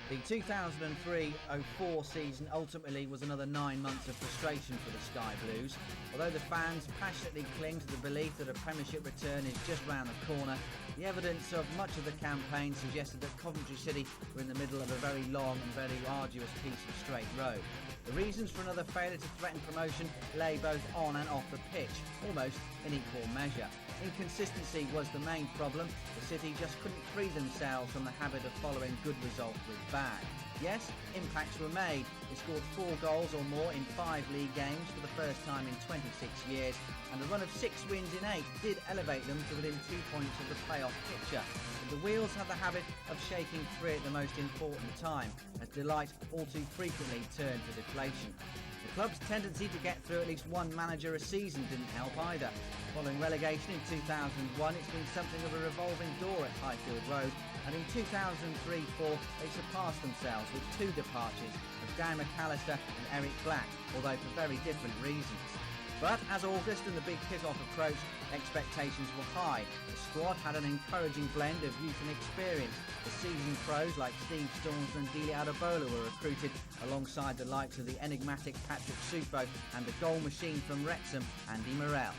The 2003-04 season ultimately was another 9 months of frustration for the Sky Blues. Although the fans passionately cling to the belief that a Premiership return is just round the corner, the evidence of much of the campaign suggested that Coventry City were in the middle of a very long and very arduous piece of straight road. The reasons for another failure to threaten promotion lay both on and off the pitch, almost in equal measure. Inconsistency was the main problem. The City just couldn't free themselves from the habit of following good results with bad. Yes, impacts were made. They scored 4 goals or more in 5 league games for the first time in 26 years, and a run of 6 wins in 8 did elevate them to within 2 points of the playoff picture. But the wheels have the habit of shaking free at the most important time, as delight all too frequently turned to deflation. The club's tendency to get through at least one manager a season didn't help either. Following relegation in 2001, it's been something of a revolving door at Highfield Road, and in 2003-04 they surpassed themselves with 2 departures of Dan McAllister and Eric Black, although for very different reasons. But as August and the big kick-off approached, expectations were high. The squad had an encouraging blend of youth and experience. The seasoned pros like Steve Staunton and Doyle were recruited alongside the likes of the enigmatic Patrick Sufo and the goal machine from Wrexham, Andy Morrell.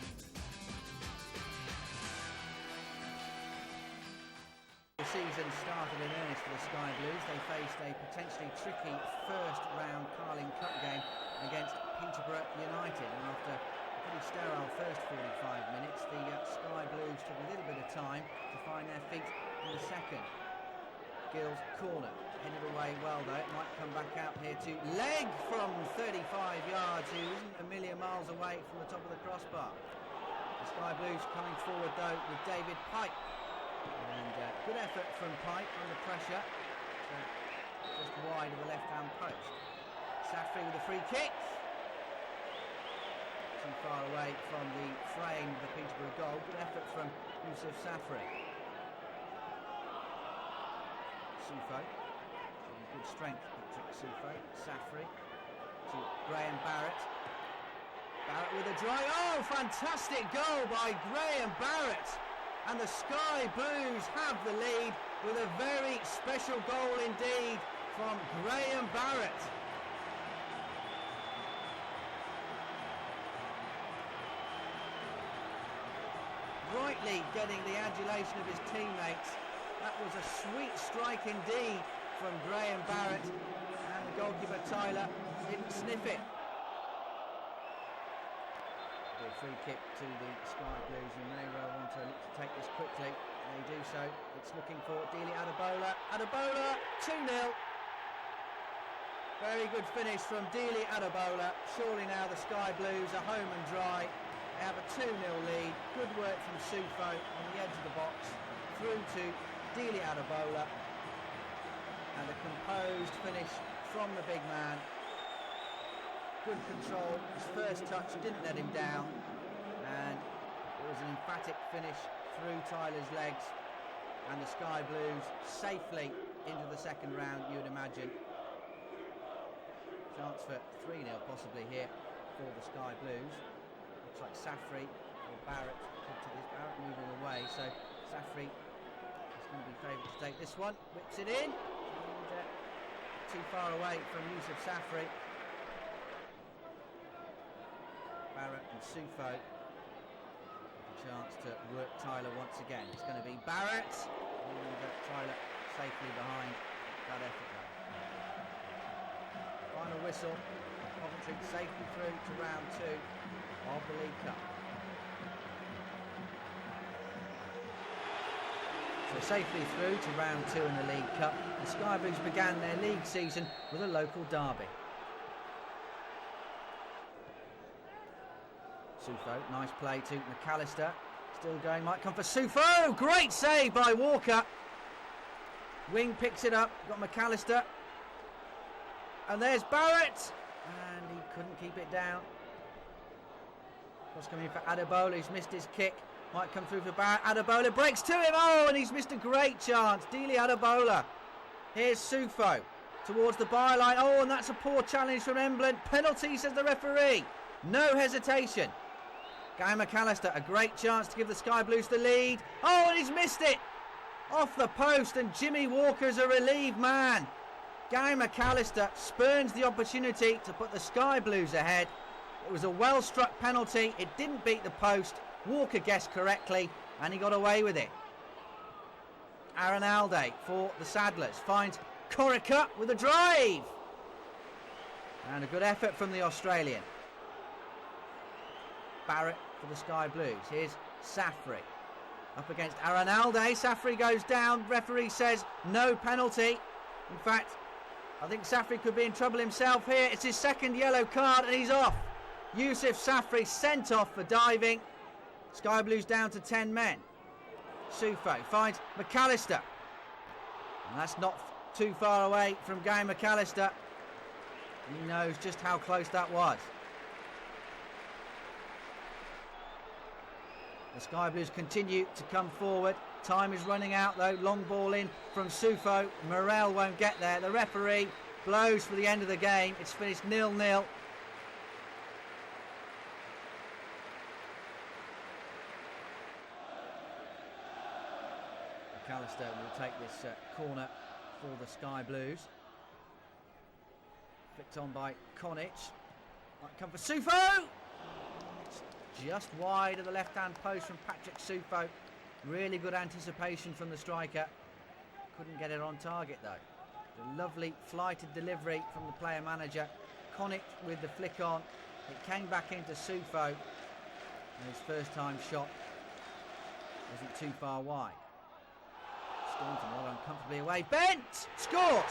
The season started in earnest for the Sky Blues. They faced a potentially tricky first-round Carling Cup game against Peterborough United, and after a pretty sterile first 45 minutes, the Sky Blues took a little bit of time to find their feet in the second. Gill's corner, headed away well though. It might come back out here to leg from 35 yards, who isn't a million miles away from the top of the crossbar. The Sky Blues coming forward though with David Pipe, and good effort from Pipe under pressure, just wide of the left-hand post. Safri with a free kick. Too far away from the frame of the Peterborough goal. Good effort from Safri. Sufo, showing good strength, Patrick Sufo. Safri to Graham Barrett. Barrett with a drive. Oh, fantastic goal by Graham Barrett. And the Sky Blues have the lead with a very special goal indeed from Graham Barrett. Rightly getting the adulation of his teammates. That was a sweet strike indeed from Graham Barrett, and the goalkeeper Tyler didn't sniff it. A free kick to the Sky Blues, and they want to look to take this quickly. They do so. It's looking for Dele Adebola. Adebola, 2-0. Very good finish from Dele Adebola. Surely now the Sky Blues are home and dry. They have a 2-0 lead. Good work from Sufo on the edge of the box. Through to Dele Adebola. And a composed finish from the big man. Good control. His first touch didn't let him down. And it was an emphatic finish through Tyler's legs. And the Sky Blues safely into the second round, you would imagine. Chance for 3-0 possibly here for the Sky Blues. Looks like Safri or Barrett. Barrett moving away, so Safri is going to be favoured to take this one. Whips it in, and too far away from Yusuf Safri. Barrett and Sufo with a chance to work Tyler once again. It's going to be Barrett, and Tyler safely behind that effort there. Final whistle. Coventry safely through to round 2 of the League Cup. So safely through to round 2 in the League Cup, the Sky Blues began their league season with a local derby. Sufo, nice play to McAllister. Still going, might come for Sufo. Great save by Walker. Whing picks it up, got McAllister. And there's Barrett. And he couldn't keep it down. Cross coming in for Adebola, who's missed his kick. Might come through for Barrett. Adebola breaks to him. Oh, and he's missed a great chance. Dele Adebola. Here's Sufo towards the byline. Oh, and that's a poor challenge from Emblent. Penalty, says the referee. No hesitation. Guy McAllister, a great chance to give the Sky Blues the lead. Oh, and he's missed it. Off the post, and Jimmy Walker's a relieved man. Gary McAllister spurns the opportunity to put the Sky Blues ahead. It was a well-struck penalty. It didn't beat the post. Walker guessed correctly, and he got away with it. Arenalde for the Saddlers finds Konjic with a drive. And a good effort from the Australian. Barrett for the Sky Blues. Here's Safri. Up against Arenalde. Safri goes down. Referee says no penalty. In fact, I think Safri could be in trouble himself here. It's his second yellow card and he's off. Yusuf Safri sent off for diving. Sky Blues down to 10 men. Sufo finds McAllister. And that's not too far away from Gary McAllister. He knows just how close that was. The Sky Blues continue to come forward. Time is running out though. Long ball in from Sufo. Morrell won't get there. The referee blows for the end of the game. It's finished 0-0. McAllister will take this corner for the Sky Blues. Flicked on by Konjic. Might come for Sufo. Just wide of the left-hand post from Patrick Sufo. Really good anticipation from the striker. Couldn't get it on target though. A lovely flighted delivery from the player manager. Konjic with the flick on. It came back into Sufo. And his first time shot wasn't too far wide. Staunton not uncomfortably away. Bent scores!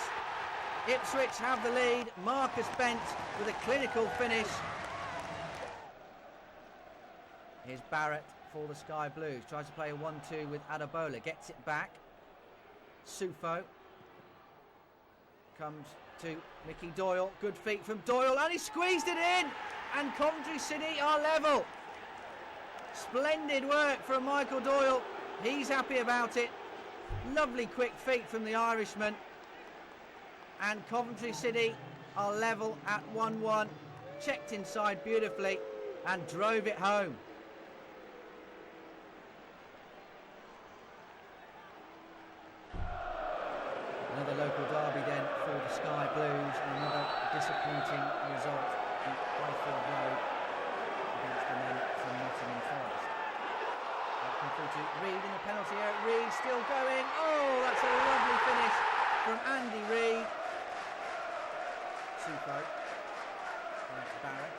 Ipswich have the lead. Marcus Bent with a clinical finish. Here's Barrett for the Sky Blues. Tries to play a 1-2 with Adebola. Gets it back. Sufo comes to Mickey Doyle. Good feet from Doyle and he squeezed it in. And Coventry City are level. Splendid work from Michael Doyle. He's happy about it. Lovely quick feet from the Irishman. And Coventry City are level at 1-1. Checked inside beautifully and drove it home. Another local derby then for the Sky Blues, and another disappointing result at Highfield Road against the men from Nottingham Forest. Come through to Reid in the penalty area. Reid still going. Oh, that's a lovely finish from Andy Reid. Sufo. Thanks Barrett.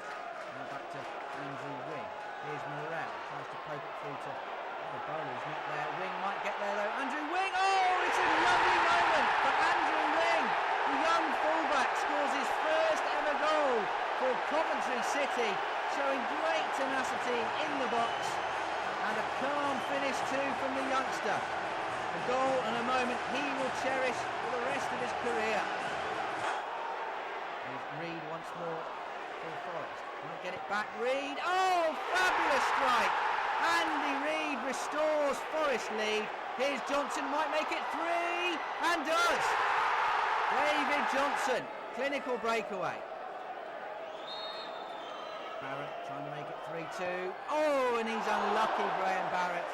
Now back to Andrew Whing. Here's Morrell. Tries to poke it through to the bowler's not there. Whing might get there though. Andrew Whing. Oh, it's a lovely moment for Andrew Whing. The young fullback scores his first ever goal for Coventry City, showing great tenacity in the box. And a calm finish too from the youngster. A goal and a moment he will cherish for the rest of his career. Here's Reid once more for Forest. Might get it back. Reid. Oh, fabulous strike. Andy Reid restores Forest lead. Here's Johnson, might make it 3 and does. David Johnson, clinical breakaway. Barrett trying to make it 3-2. Oh, and he's unlucky, Graham Barrett.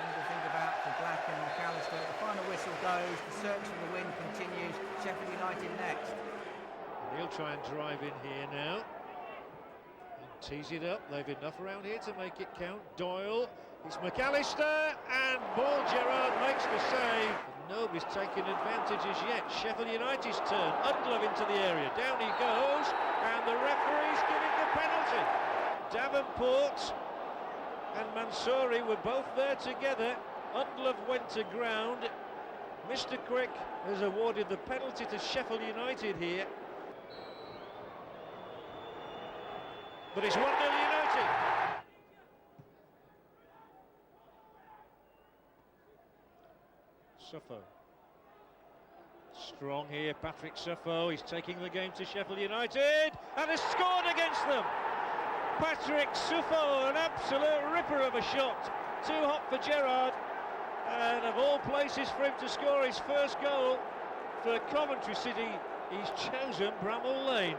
Things to think about for Black and McAllister. The final whistle goes. The search for the win continues. Sheffield United next. And he'll try and drive in here now. And tease it up. They've enough around here to make it count. Doyle. It's McAllister. And ball Gerrard makes the save. Nobody's taken advantage as yet. Sheffield United's turn. Undlove into the area. Down he goes. And the referee's giving the penalty. Davenport and Mansouri were both there together. Undlove went to ground. Mr. Quick has awarded the penalty to Sheffield United here. But it's 1-0 United. Sufo. Strong here, Patrick Sufo. He's taking the game to Sheffield United and has scored against them. Patrick Sufo, an absolute ripper of a shot. Too hot for Gerrard. And of all places for him to score his first goal for Coventry City, he's chosen Bramall Lane.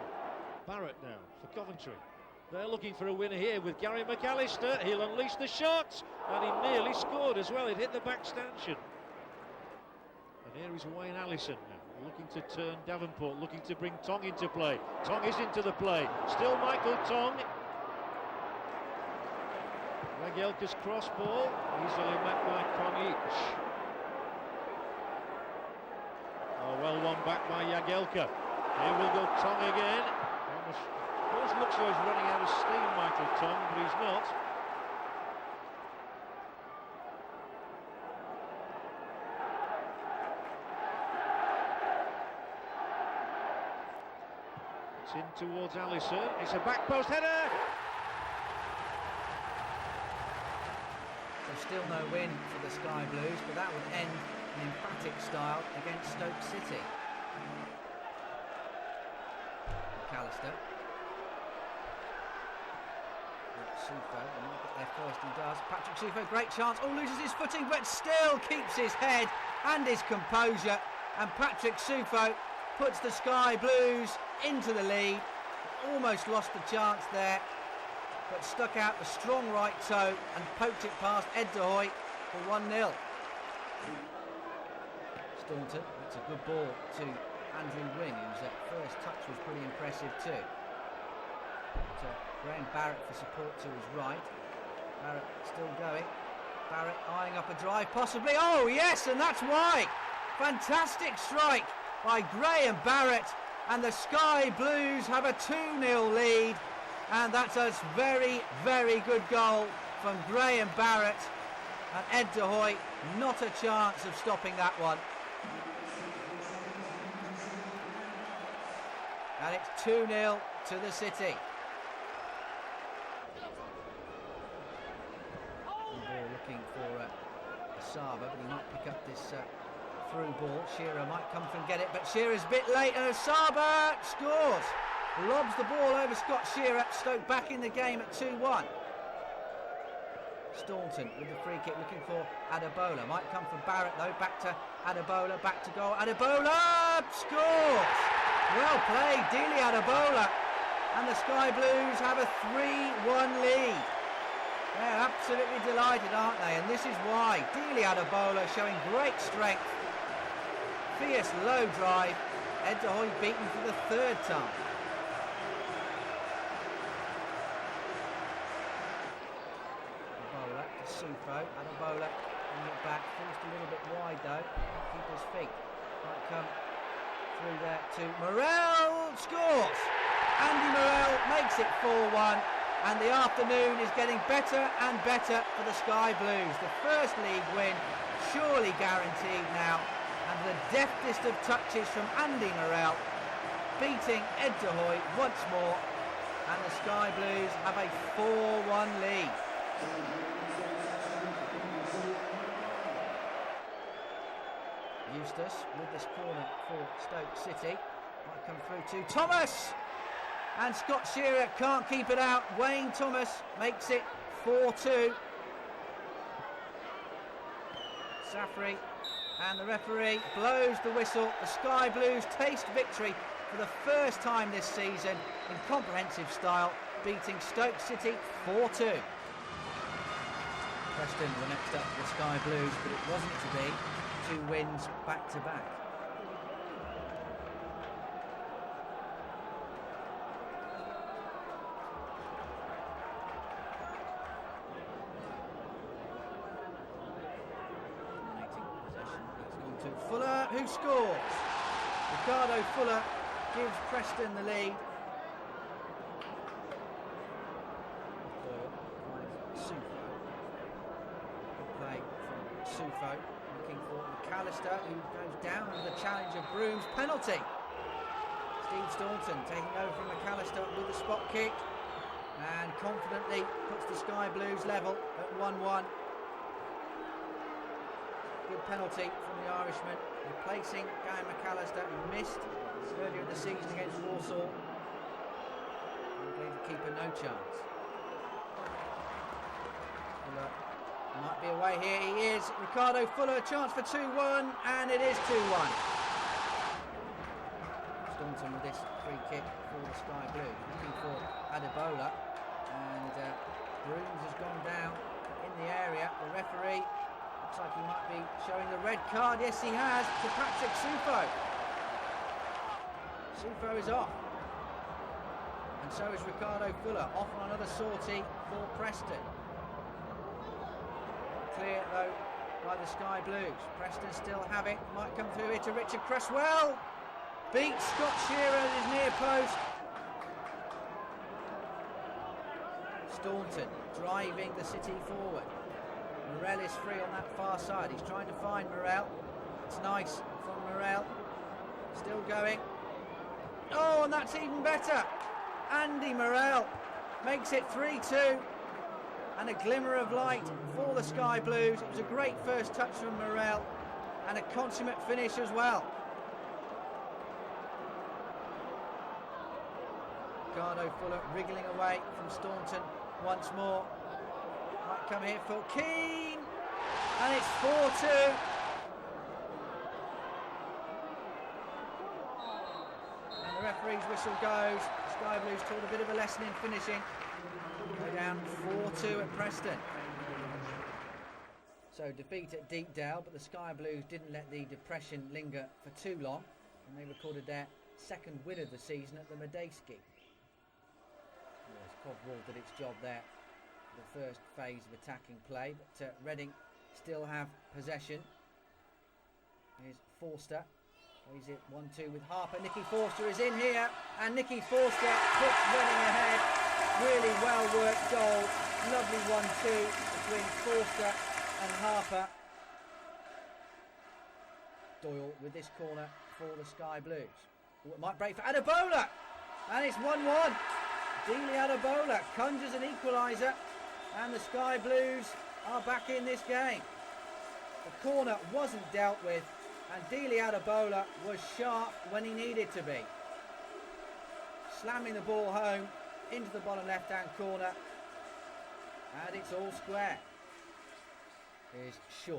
Barrett now for Coventry. They're looking for a winner here with Gary McAllister. He'll unleash the shot, and he nearly scored as well. It hit the back stanchion. And here is Wayne Allison now, looking to turn Davenport, looking to bring Tong into play. Tong is into the play. Still Michael Tong. Jagielka's cross ball, easily met by Konjic. Oh, well won back by Jagielka. Here will go Tong again. Almost looks like he's running out of steam, Michael Tong, but he's not. It's in towards Allison. It's a back post header. So still no win for the Sky Blues, but that would end in emphatic style against Stoke City. McAllister. Sufo, and look at there first, he does. Patrick Sufo, great chance. Oh, loses his footing, but still keeps his head and his composure. And Patrick Sufo puts the Sky Blues into the lead. Almost lost the chance there, but stuck out the strong right toe and poked it past Ed de Hoy for 1-0. Staunton, it's a good ball to Andrew Whing, whose first touch was pretty impressive too. Graham Barrett for support to his right. Barrett still going. Barrett eyeing up a drive possibly. Oh yes, and that's why. Fantastic strike by Graham Barrett, and the Sky Blues have a 2-0 lead, and that's a very, very good goal from Graham Barrett, and Ed de Hoy not a chance of stopping that one. And it's 2-0 to the City. Looking for Osaba, but he might pick up this through ball. Shearer might come from get it, but Shearer's a bit late, and Osaba scores. Lobs the ball over Scott Shearer. Stoke back in the game at 2-1. Staunton with the free kick, looking for Adebola. Might come from Barrett though. Back to Adebola, back to goal. Adebola scores. Well played, Dele Adebola, and the Sky Blues have a 3-1 lead. They're absolutely delighted, aren't they? And this is why. Dele Adebola showing great strength. Fierce low drive. Ed de Hoy beaten for the third time. Adebola to Sufo. Adebola bring it back. Forced a little bit wide though. Keep his feet. Might come through there to Morrell. Scores! Andy Morrell makes it 4-1. And the afternoon is getting better and better for the Sky Blues. The first league win, surely guaranteed now. And the deftest of touches from Andy Morrell, beating Ed de Hoy once more. And the Sky Blues have a 4-1 lead. Eustace with this corner for Stoke City. Might come through to Thomas. And Scott Shearer can't keep it out. Wayne Thomas makes it 4-2. Safri and the referee blows the whistle. The Sky Blues taste victory for the first time this season in comprehensive style, beating Stoke City 4-2. Preston were next up for the Sky Blues, but it wasn't to be. 2 wins back to back. Fuller, who scores. Ricardo Fuller gives Preston the lead. Doyle finds Sufo. Good play from Sufo, looking for McAllister, who goes down with the challenge of Broom's penalty. Steve Staunton taking over from McAllister with a spot kick, and confidently puts the Sky Blues level at 1-1. Good penalty from the Irishman, replacing Guy McAllister, who missed earlier in the season against Warsaw. And gave the keeper no chance. Fuller might be away here, he is. Ricardo Fuller, chance for 2-1, and it is 2-1. Staunton with this free kick for the Sky Blues, looking for Adebola, and Brooms has gone down in the area. The referee Looks like he might be showing the red card. Yes, he has, to Patrick Sufo. Sufo is off. And so is Ricardo Fuller, off on another sortie for Preston. Clear, though, by the Sky Blues. Preston still have it. Might come through here to Richard Cresswell. Beats Scott Shearer at his near post. Staunton driving the City forward. Morrell is free on that far side. He's trying to find Morrell. It's nice from Morrell. Still going. Oh, and that's even better. Andy Morrell makes it 3-2. And a glimmer of light for the Sky Blues. It was a great first touch from Morrell. And a consummate finish as well. Ricardo Fuller wriggling away from Staunton once more. Might come here for Keane, and it's 4-2. And the referee's whistle goes. The Sky Blues taught a bit of a lesson in finishing. They're down 4-2 at Preston. So defeat at Deepdale, but the Sky Blues didn't let the depression linger for too long, and they recorded their second win of the season at the Medeski. Coventry did its job there for the first phase of attacking play, but Reading still have possession. Here's Forster, plays it 1-2 with Harper. Nicky Forster is in here, and Nicky Forster puts Reading ahead. Really well worked goal, lovely 1-2 between Forster and Harper. Doyle with this corner for the Sky Blues. Oh, it might break for Adebola, and it's 1-1. Dealey Adebola conjures an equaliser, and the Sky Blues are back in this game. The corner wasn't dealt with, and Dealey Adebola was sharp when he needed to be. Slamming the ball home into the bottom left-hand corner, and it's all square. Here's Shaw.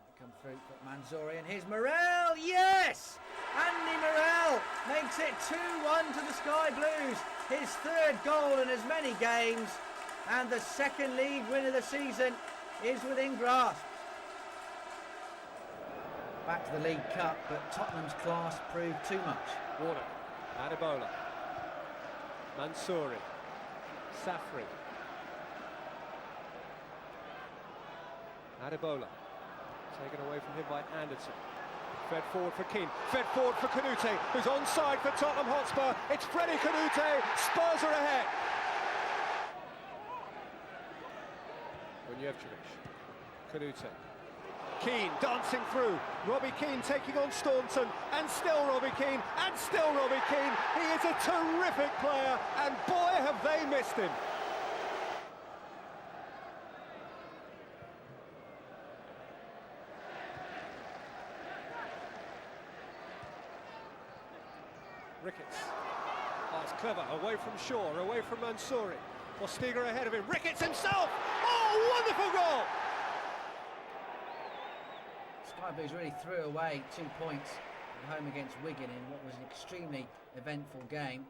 Might come through for Manzouri, and here's Morrell. Yes! Andy Morrell makes it 2-1 to the Sky Blues. His third goal in as many games, and the second league win of the season is within grasp. Back to the League Cup, but Tottenham's class proved too much. Warnock, Adebola, Mansouri, Safri, Adebola, taken away from him by Anderson. Fed forward for Keane, fed forward for Kanute, who's onside for Tottenham Hotspur. It's Freddie Kanute, Spurs are ahead. Konjic, Kanute, Keane dancing through, Robbie Keane taking on Staunton, and still Robbie Keane, and still Robbie Keane. He is a terrific player, and boy have they missed him. Ricketts, oh, it's clever, away from Shaw, away from Mansouri. Postiga ahead of him, Ricketts himself! Oh, wonderful goal! Sky Blues really threw away 2 points at home against Wigan in what was an extremely eventful game.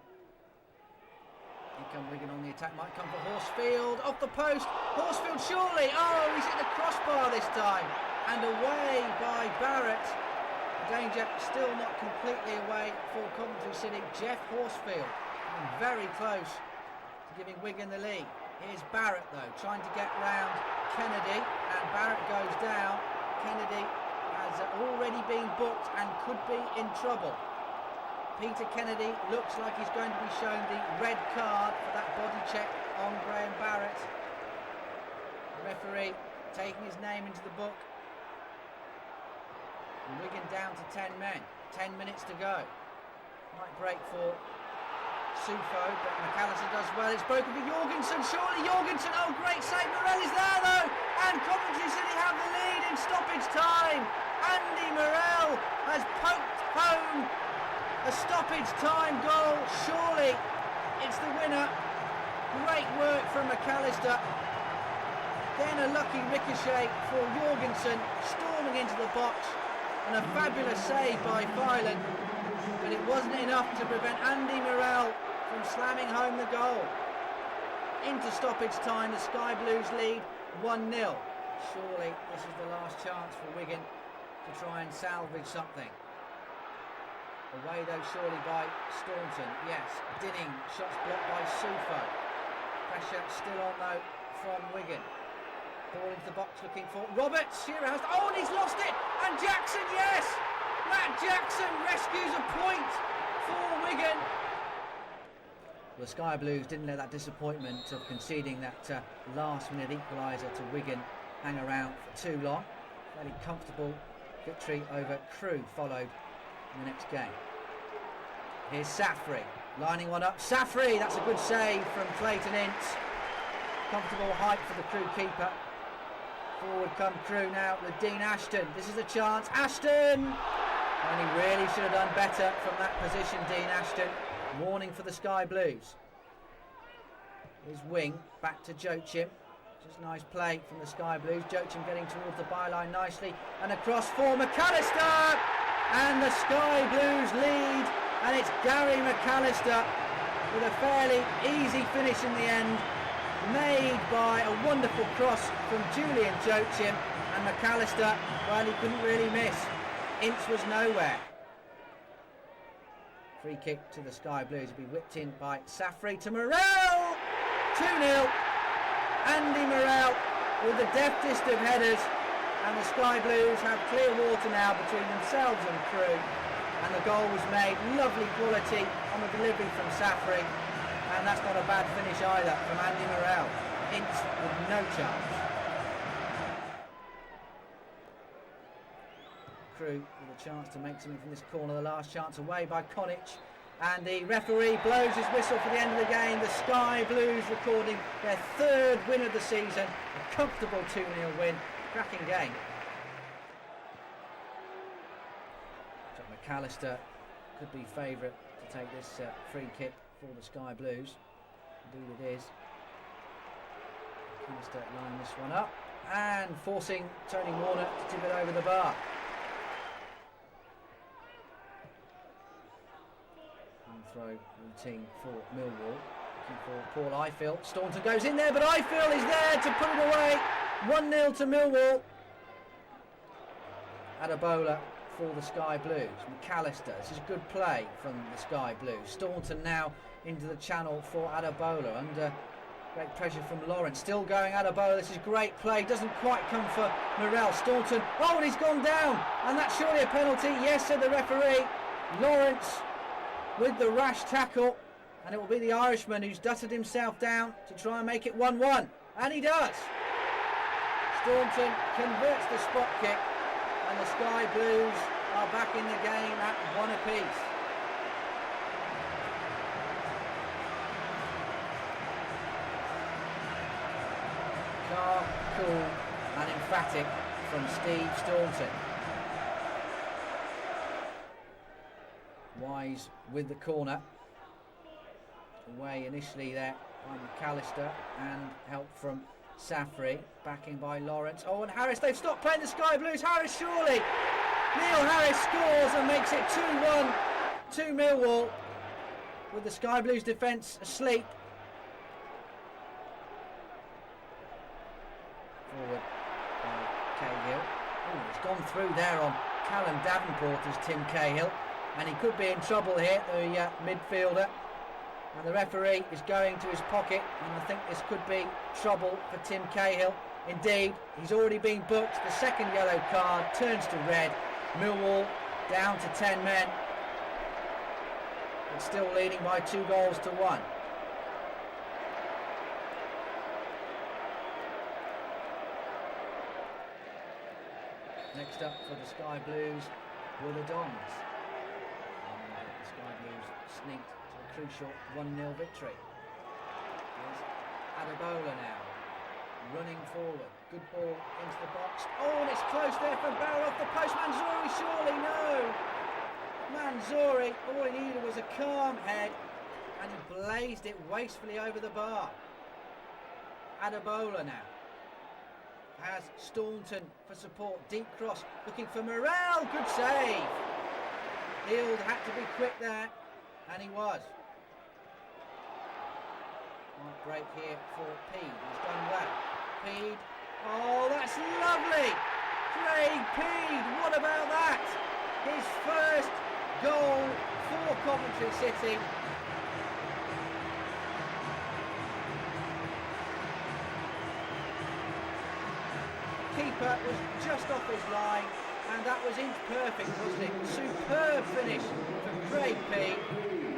Here come Wigan on the attack, might come for Horsfield, off the post, Horsfield surely, oh, he's hit the crossbar this time, and away by Barrett. Danger still not completely away for Coventry City. Jeff Horsfield very close to giving Wigan the lead. Here's Barrett though, trying to get round Kennedy, and Barrett goes down. Kennedy has already been booked and could be in trouble. Peter Kennedy looks like he's going to be shown the red card for that body check on Graham Barrett. The referee taking his name into the book. And Wigan down to 10 men. 10 minutes to go. Might break for Sufo, but McAllister does well. It's broken for Jorgensen. Surely Jorgensen. Oh, great save. Morrell is there though. And Coventry City have the lead in stoppage time. Andy Morrell has poked home a stoppage time goal. Surely it's the winner. Great work from McAllister. Then a lucky ricochet for Jorgensen, storming into the box. And a fabulous save by Fylan, but it wasn't enough to prevent Andy Morrell from slamming home the goal. Into stoppage time, the Sky Blues lead 1-0. surely this is the last chance for Wigan to try and salvage something. Away though surely by Staunton. Yes, Dinning, shots blocked by Safri. Pressure still on though from Wigan. Ball into the box looking for Roberts. Shearer has, oh, and he's lost it. And Jackson, yes! Matt Jackson rescues a point for Wigan. The Sky Blues didn't let that disappointment of conceding that last-minute equaliser to Wigan hang around for too long. Fairly comfortable victory over Crewe followed in the next game. Here's Safri, lining one up. Safri, that's a good save from Clayton Ince. Comfortable height for the Crewe keeper. Forward come Crewe now with Dean Ashton. This is a chance. Ashton! And he really should have done better from that position, Dean Ashton. Warning for the Sky Blues. Here's Whing, back to Joachim. Just nice play from the Sky Blues. Joachim getting towards the byline nicely. And across for McAllister! And the Sky Blues lead. And it's Gary McAllister with a fairly easy finish in the end. Made by a wonderful cross from Julian Joachim. And McAllister, well, he couldn't really miss. Ince was nowhere. Free kick to the Sky Blues will be whipped in by Safri to Morrell. 2-0. Andy Morrell with the deftest of headers, and the Sky Blues have clear water now between themselves and Crewe. And the goal was made, lovely quality on the delivery from Safri, and that's not a bad finish either from Andy Morrell. Ince with no chance. Crewe with a chance to make something from this corner. The last chance away by Konjic, and the referee blows his whistle for the end of the game. The Sky Blues recording their third win of the season, a comfortable 2-0 win. Cracking game. So McAllister could be favourite to take this free kick for the Sky Blues. Indeed it is. McAllister lining this one up and forcing Tony Warnock to tip it over the bar. Throw routine for Millwall. Looking for Paul Ifill. Staunton goes in there, but Ifill is there to put it away. 1-0 to Millwall. Adebola for the Sky Blues. McAllister. This is a good play from the Sky Blues. Staunton now into the channel for Adebola under great pressure from Lawrence. Still going Adebola. This is great play. Doesn't quite come for Morrell. Staunton. Oh, and he's gone down. And that's surely a penalty. Yes, said the referee. Lawrence with the rash tackle, and it will be the Irishman who's dusted himself down to try and make it 1-1, and he does. Staunton converts the spot kick, and the Sky Blues are back in the game at one apiece. Calm, cool and emphatic from Steve Staunton. Wise with the corner. Away initially there by McAllister, and help from Safri. Backing by Lawrence. Oh, and Harris, they've stopped playing the Sky Blues. Harris surely. Neil Harris scores and makes it 2-1 to Millwall, with the Sky Blues defence asleep. Forward by Cahill. Oh, it's gone through there on Callum Davenport as Tim Cahill. And he could be in trouble here, the midfielder. And the referee is going to his pocket, and I think this could be trouble for Tim Cahill. Indeed, he's already been booked. The second yellow card turns to red. Millwall down to 10 men. But still leading by 2-1. Next up for the Sky Blues were the Dons. The Sky Blues sneaked to a crucial 1-0 victory. Here's Adebola now, running forward. Good ball into the box. Oh, and it's close there from Barrett off the post. Manzouri, surely no. Manzouri, all he needed was a calm head, and he blazed it wastefully over the bar. Adebola now has Staunton for support. Deep cross, looking for Morrell. Good save. Hield had to be quick there, and he was. Might break here for Peed. He's done well. Peed, Oh, that's lovely! Craig Peed, what about that? His first goal for Coventry City. Keeper was just off his line, and that was inch perfect, wasn't it? Superb finish from Craig Peed,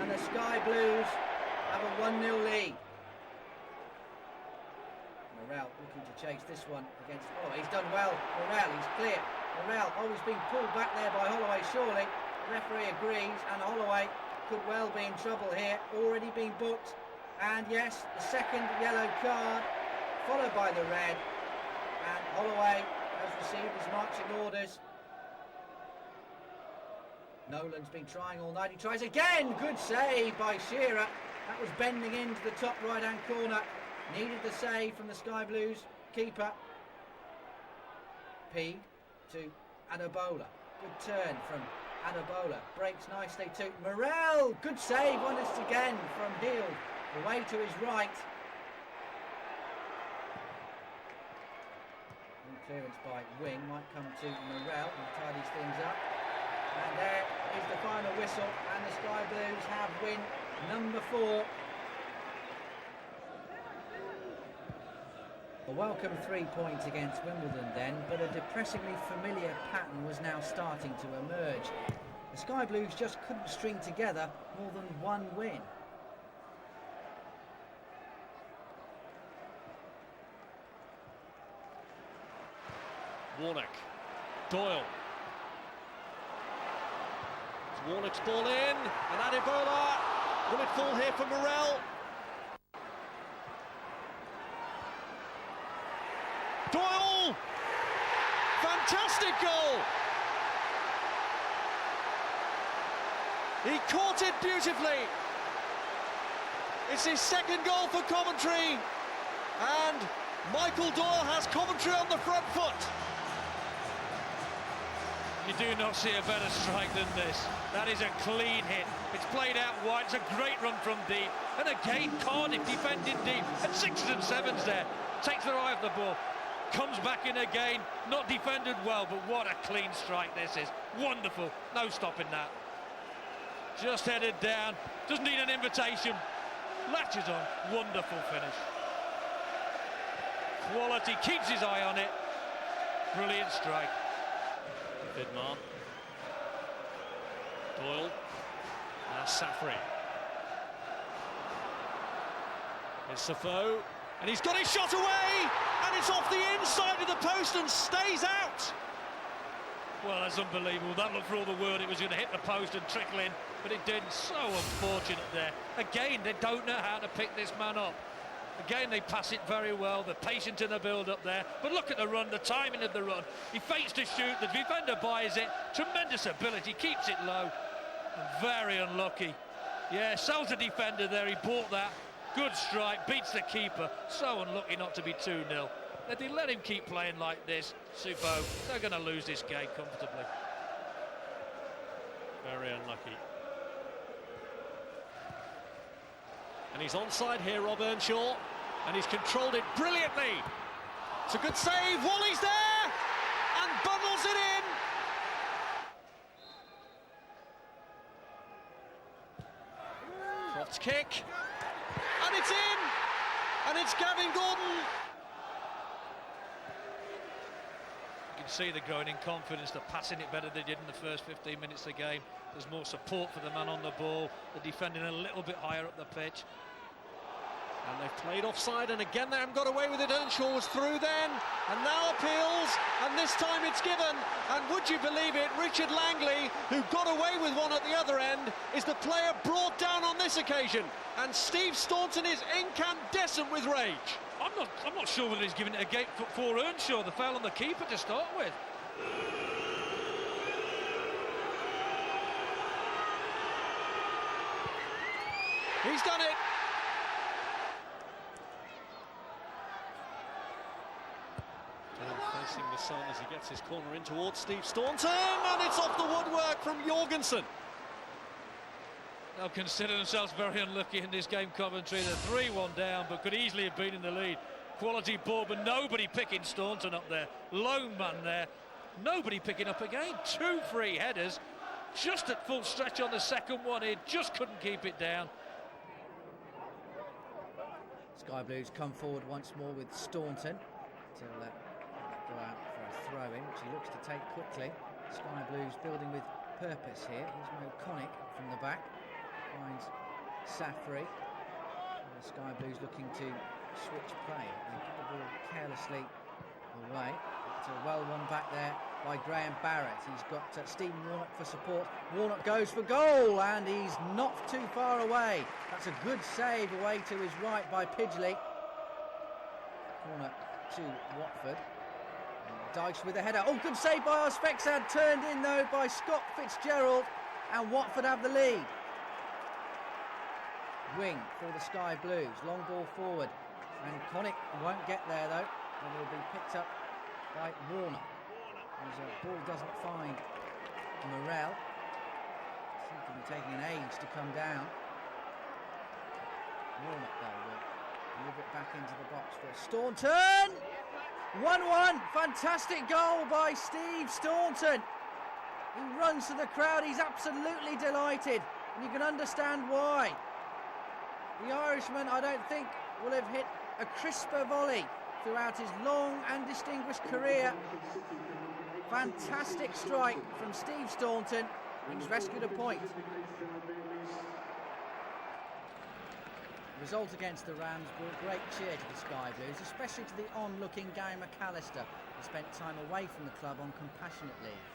and the Sky Blues have a 1-0 lead. Morrell looking to chase this one against... Oh, he's done well. Morrell, he's clear. Morrell, oh, he's been pulled back there by Holloway, surely. The referee agrees, and Holloway could well be in trouble here. Already been booked. And yes, the second yellow card, followed by the red. And Holloway has received his marching orders. Nolan's been trying all night. He tries again. Good save by Shearer. That was bending into the top right-hand corner. Needed the save from the Sky Blues keeper. Peed to Adebola. Good turn from Adebola. Breaks nicely to Morrell. Good save once again from Hill. Away to his right. And clearance by Whing might come to Morrell and tidies things up. And there is the final whistle, and the Sky Blues have win number 4. A welcome 3 points against Wimbledon then, but a depressingly familiar pattern was now starting to emerge. The Sky Blues just couldn't string together more than one win. Warnock, Doyle. It's Warnock's ball in, and Adebola. Will it fall here for Morrell? Doyle! Fantastic goal! He caught it beautifully. It's his second goal for Coventry, and Michael Doyle has Coventry on the front foot. You do not see a better strike than this. That is a clean hit. It's played out wide. It's a great run from deep. And again, Cardiff defending deep. At 6s and 7s there. Takes their eye off the ball. Comes back in again. Not defended well, but what a clean strike this is. Wonderful. No stopping that. Just headed down. Doesn't need an invitation. Latches on. Wonderful finish. Quality. Keeps his eye on it. Brilliant strike. Vidmar. Doyle. Now Safri. Here's Safo. And he's got his shot away! And it's off the inside of the post and stays out! Well, that's unbelievable. That looked for all the world it was going to hit the post and trickle in, but it didn't. So unfortunate there. Again, they don't know how to pick this man up. Again, they pass it very well. They're patient in the build-up there. But look at the run, the timing of the run. He fakes to shoot. The defender buys it. Tremendous ability. Keeps it low. And very unlucky. Yeah, sells the defender there. He bought that. Good strike. Beats the keeper. So unlucky not to be 2-0. If they let him keep playing like this, Supo, they're going to lose this game comfortably. Very unlucky. And he's onside here, Rob Earnshaw, and he's controlled it brilliantly. It's a good save. Wally's there and bundles it in. Croft's kick, and it's in, and it's Gavin Gordon. You can see they're growing in confidence. They're passing it better than they did in the first 15 minutes of the game. There's more support for the man on the ball. They're defending a little bit higher up the pitch. And they've played offside, and again they haven't got away with it. Earnshaw was through then, and now appeals, and this time it's given. And would you believe it, Richard Langley, who got away with one at the other end, is the player brought down on this occasion. And Steve Staunton is incandescent with rage. I'm not sure whether he's giving it a gate for Earnshaw, the foul on the keeper to start with. He's done it. Facing the sun as he gets his corner in towards Steve Staunton, and it's off the woodwork from Jorgensen. They'll consider themselves very unlucky in this game, Coventry. They're 3-1 down, but could easily have been in the lead. quality ball, but nobody picking Staunton up there. Lone man there. Nobody picking up again. 2 free headers. Just at full stretch on the second one. He just couldn't keep it down. Sky Blues come forward once more with Staunton to let that go out for a throw-in, which he looks to take quickly. Sky Blues building with purpose here. Here's Konjic from the back, finds Safri. The Sky Blues looking to switch play. They put the ball carelessly away. It's a well won back there by Graham Barrett. He's got Stephen Warnock for support. Warnock goes for goal and he's not too far away. That's a good save away to his right by Pidgley. Corner to Watford. Dykes with a header. Oh, good save by Arspexad. Turned in though by Scott Fitzgerald, and Watford have the lead. Whing for the Sky Blues. Long ball forward, and Konjic won't get there though. And will be picked up by Warnock. As the ball doesn't find Morrell. Seems to be taking an age to come down. Warnock though will move it back into the box for Staunton. 1-1, fantastic goal by Steve Staunton. He runs to the crowd, he's absolutely delighted, and you can understand why. The Irishman, I don't think, will have hit a crisper volley throughout his long and distinguished career. Fantastic strike from Steve Staunton. He's rescued a point. The result against the Rams brought great cheer to the Sky Blues, especially to the on-looking Gary McAllister, who spent time away from the club on compassionate leave.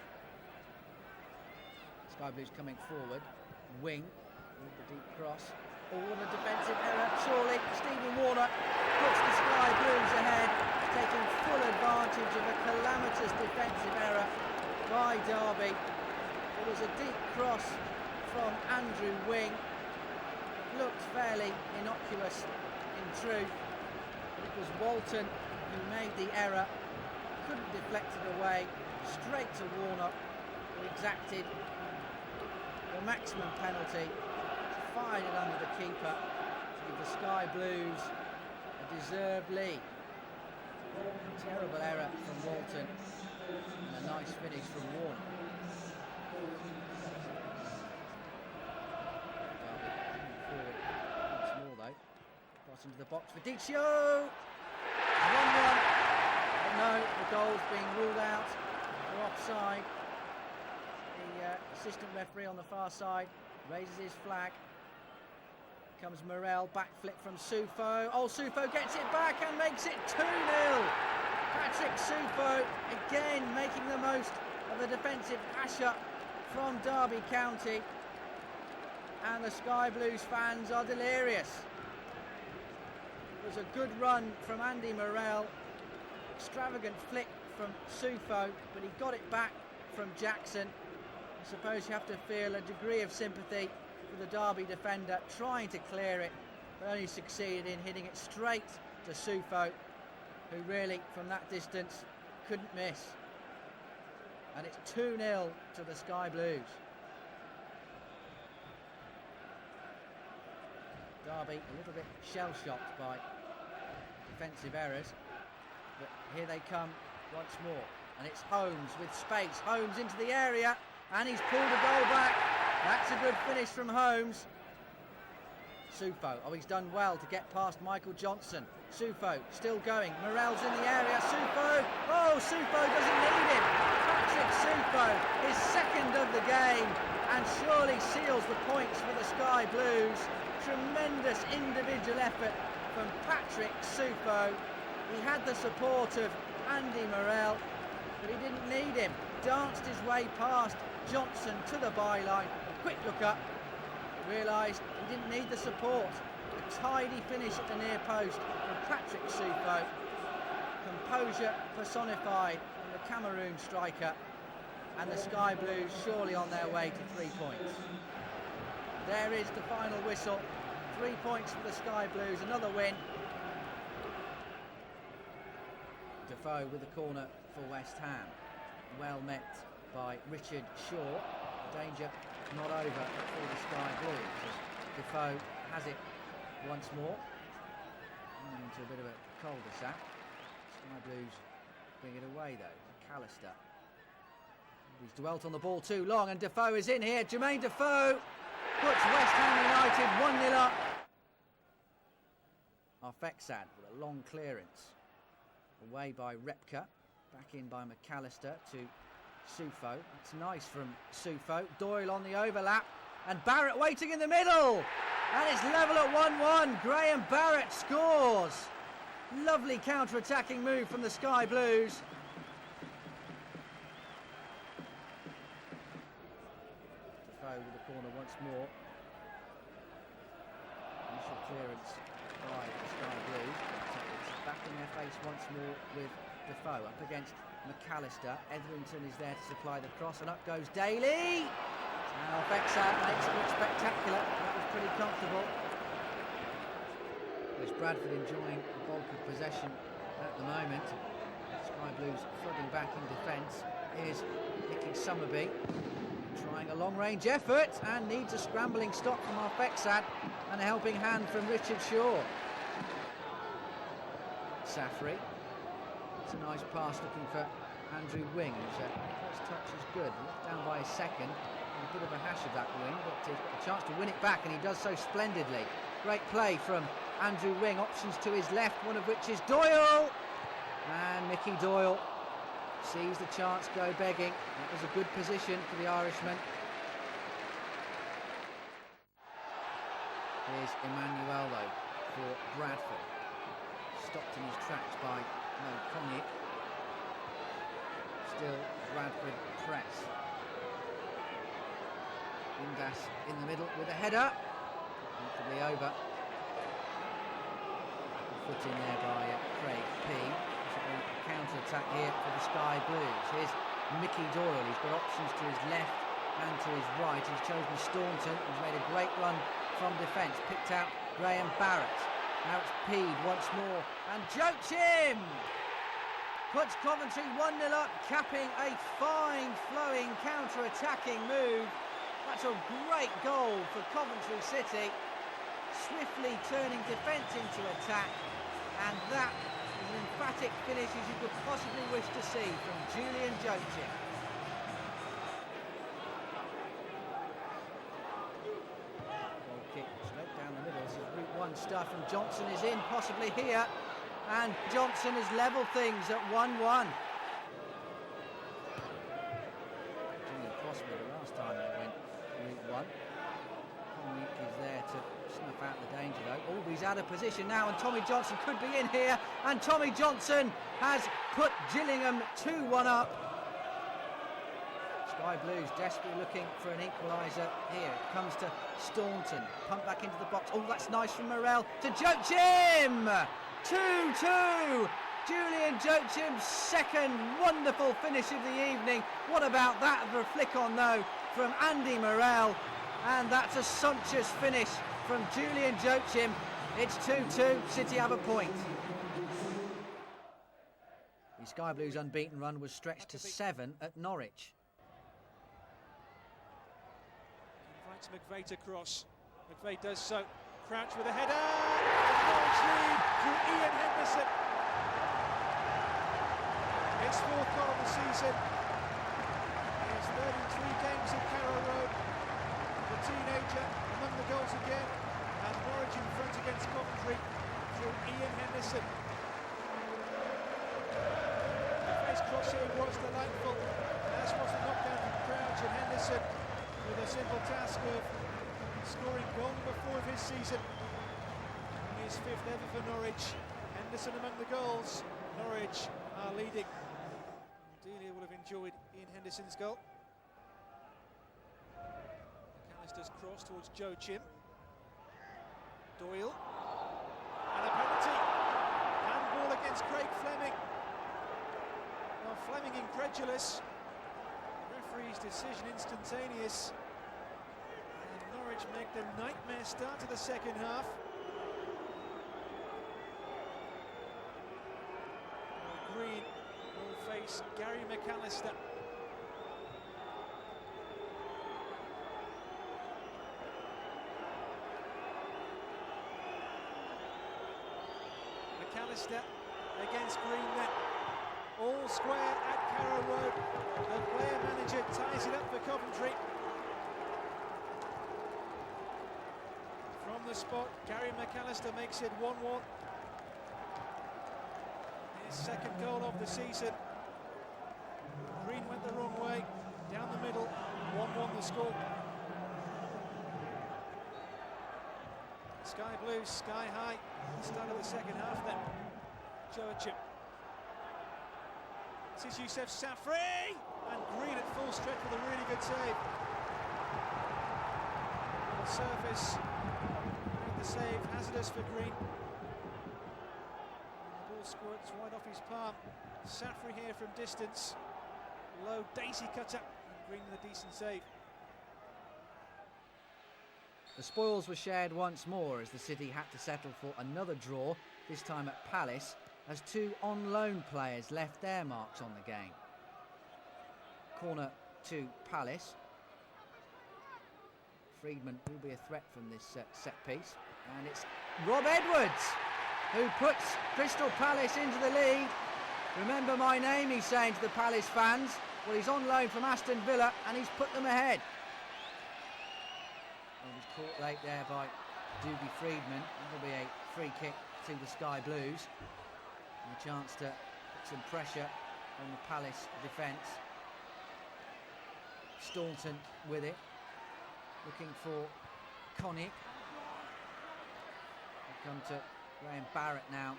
Sky Blues coming forward. Whing with the deep cross. Oh, what a defensive error. Surely Stephen Warnock puts the Sky Blues ahead, taking full advantage of a calamitous defensive error by Derby. It was a deep cross from Andrew Whing. Looked fairly innocuous in truth. It was Walton who made the error, couldn't deflect it away, straight to Warnock, who exacted the maximum penalty, fired it under the keeper to give the Sky Blues a deserved lead. Terrible error from Walton and a nice finish from Warnock. Into the box for Diccio. 1-1. But no, the goal's being ruled out for offside. The assistant referee on the far side raises his flag. Comes Morrell, back flick from Sufo. Oh, Sufo gets it back and makes it 2-0. Patrick Sufo again making the most of the defensive hash-up from Derby County. And the Sky Blues fans are delirious. It was a good run from Andy Morrell, extravagant flick from Sufo, but he got it back from Jackson. I suppose you have to feel a degree of sympathy for the Derby defender trying to clear it, but only succeeded in hitting it straight to Sufo, who really from that distance couldn't miss. And it's 2-0 to the Sky Blues. Derby a little bit shell-shocked by defensive errors, but here they come once more, and it's Holmes with space. Holmes into the area, and he's pulled a goal back. That's a good finish from Holmes. Sufo, oh, he's done well to get past Michael Johnson. Sufo still going. Morrell's in the area. Sufo, oh, Sufo doesn't need him. Patrick Sufo, his second of the game, and surely seals the points for the Sky Blues. Tremendous individual effort from Patrick Sufo. He had the support of Andy Morrell, but he didn't need him. Danced his way past Johnson to the byline. A quick look up, realised he didn't need the support. A tidy finish at the near post from Patrick Sufo. Composure personified from the Cameroon striker, and the Sky Blues surely on their way to 3 points. There is the final whistle. 3 points for the Sky Blues, another win. Defoe with the corner for West Ham. Well met by Richard Shaw. Danger not over for the Sky Blues. Defoe has it once more. Turning into a bit of a cul-de-sac. Sky Blues bring it away though. McAllister. He's dwelt on the ball too long, and Defoe is in here. Jermaine Defoe puts West Ham United 1-0 up. Arfexad with a long clearance. Away by Repka. Back in by McAllister to Sufo. That's nice from Sufo. Doyle on the overlap. And Barrett waiting in the middle. And it's level at 1-1. Graham Barrett scores. Lovely counter-attacking move from the Sky Blues. Defoe with the corner once more. Initial clearance by the Sky Blues. It's back in their face once more with Defoe up against McAllister. Etherington is there to supply the cross, and up goes Daly. And Arfexad makes it look spectacular. That was pretty comfortable. There's Bradford enjoying the bulk of possession at the moment. Sky Blues flooding back in defence. Here's Nicky Summerby trying a long-range effort and needs a scrambling stop from Arfexad and a helping hand from Richard Shaw. Safri. It's a nice pass looking for Andrew Whing, whose first touch is good. He's down by a second. A bit of a hash of that Whing, but a chance to win it back, and he does so splendidly. Great play from Andrew Whing. Options to his left, one of which is Doyle. And Mickey Doyle sees the chance go begging. That was a good position for the Irishman. Here's Emmanuel, though, for Bradford. Stopped in his tracks by Konjic. Still Bradford press. Indas in the middle with a header. Comfortably over. Put in there by Craig P. A counter-attack here for the Sky Blues. Here's Mickey Doyle. He's got options to his left and to his right. He's chosen Staunton. He's made a great run from defence. Picked out Graham Barrett. Now it's Peed once more. And Joachim puts Coventry 1-0 up, capping a fine flowing counter-attacking move. That's a great goal for Coventry City. Swiftly turning defence into attack. And that is an emphatic finish as you could possibly wish to see from Julian Joachim. Goal kick straight down the middle. This is Route 1 stuff, and Johnson is in, possibly here. And Johnson has levelled things at 1-1. Possibly the last time they went Route 1. Konjic is there to snuff out the danger though. Oh, he's out of position now, and Tommy Johnson could be in here. And Tommy Johnson has put Gillingham 2-1 up. Sky Blues desperately looking for an equaliser here. It comes to Staunton. Pump back into the box. Oh, that's nice from Morrell to Joachim! 2-2! Julian Joachim's second wonderful finish of the evening. What about that for a flick on though from Andy Morrell? And that's a sumptuous finish from Julian Joachim. It's 2-2, City have a point. The Sky Blues' unbeaten run was stretched to 7 at Norwich. Invites McVeigh to cross. McVeigh does so. Crouch with a header. Norwich lead through Ian Henderson. His fourth goal of the season. His 33 games at Carrow Road. The teenager among the goals again. And Norwich in front against Coventry through Ian Henderson. McVeigh's cross here was delightful. As was the knockdown from Crouch, and Henderson with a simple task of scoring goal number 4 of his season. His 5th ever for Norwich. Henderson among the goals. Norwich are leading. Delia will have enjoyed Ian Henderson's goal. McAllister's cross towards Joachim. Doyle. And a penalty. Handball against Craig Fleming. Well, Fleming incredulous. The referee's decision instantaneous. Norwich make the nightmare start to the second half. Green will face Gary McAllister. McAllister against Green then. All square at Carrow Road. The player-manager ties it up for Coventry. From the spot, Gary McAllister makes it 1-1. His second goal of the season. Green went the wrong way, down the middle, 1-1 the score. Sky Blues, sky high, start of the second half then. Joachim. This is Youssef Safri, and Green at full stretch with a really good save. On the surface, made the save, hazardous for Green. The ball squirts wide off his palm. Safri here from distance. Low daisy cutter, and Green with a decent save. The spoils were shared once more as the City had to settle for another draw, this time at Palace, as two on-loan players left their marks on the game. Corner to Palace. Friedman will be a threat from this set piece, and it's Rob Edwards who puts Crystal Palace into the lead. Remember my name, he's saying to the Palace fans. Well, he's on loan from Aston Villa and he's put them ahead. Well, he's caught late there by Doobie Friedman. That'll be a free kick to the Sky Blues. And a chance to put some pressure on the Palace defence. Staunton with it. Looking for Konjic. We'll come to Graham Barrett now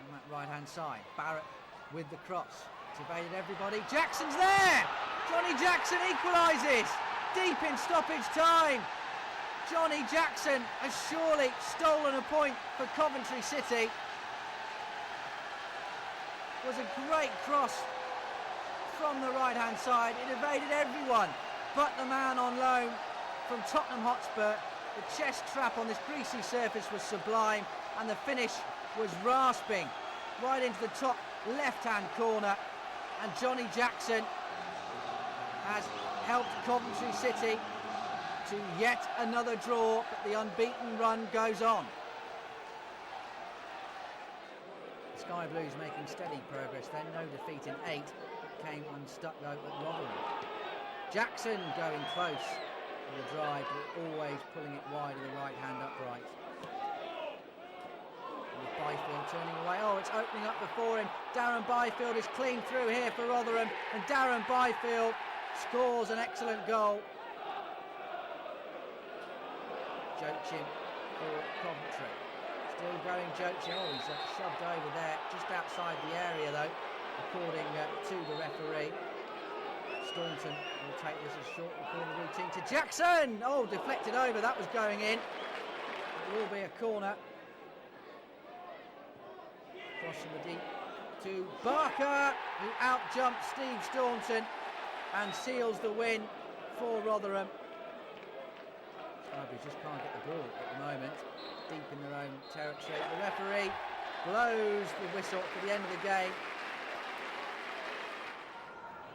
on that right-hand side. Barrett with the cross. It's evaded everybody. Jackson's there! Johnny Jackson equalises! Deep in stoppage time. Johnny Jackson has surely stolen a point for Coventry City. It was a great cross from the right-hand side. It evaded everyone but the man on loan from Tottenham Hotspur. The chest trap on this greasy surface was sublime, and the finish was rasping right into the top left-hand corner. And Johnny Jackson has helped Coventry City to yet another draw, but the unbeaten run goes on. The Sky Blues making steady progress then, no defeat in 8. It came unstuck though at Rotherham. Jackson going close to the drive, but always pulling it wide with the right hand upright. With Byfield turning away. Oh, it's opening up before him. Darren Byfield is clean through here for Rotherham, and Darren Byfield scores an excellent goal. Joachim for Coventry. Still going Joachim. Oh, he's shoved over there, just outside the area though, according to the referee. Staunton will take this as short and corner routine to Jackson. Oh, deflected over. That was going in. It will be a corner. Cross from the deep to Barker, who out-jumps Steve Staunton and seals the win for Rotherham. Skybury just can't get the ball at the moment, deep in their own territory. The referee blows the whistle for the end of the game.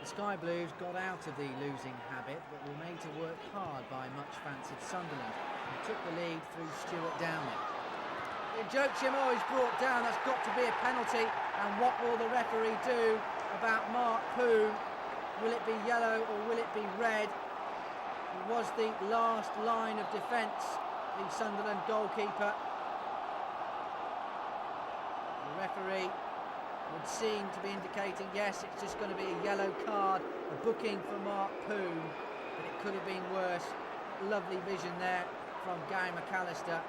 The Sky Blues got out of the losing habit, but were made to work hard by much-fancied Sunderland, who took the lead through Stuart Downing. Joachim is brought down. That's got to be a penalty. And what will the referee do about Mark Poon? Will it be yellow or will it be red? He was the last line of defence, the Sunderland goalkeeper. The referee would seem to be indicating, yes, it's just going to be a yellow card, a booking for Mark Poon, but it could have been worse. Lovely vision there from Gary McAllister.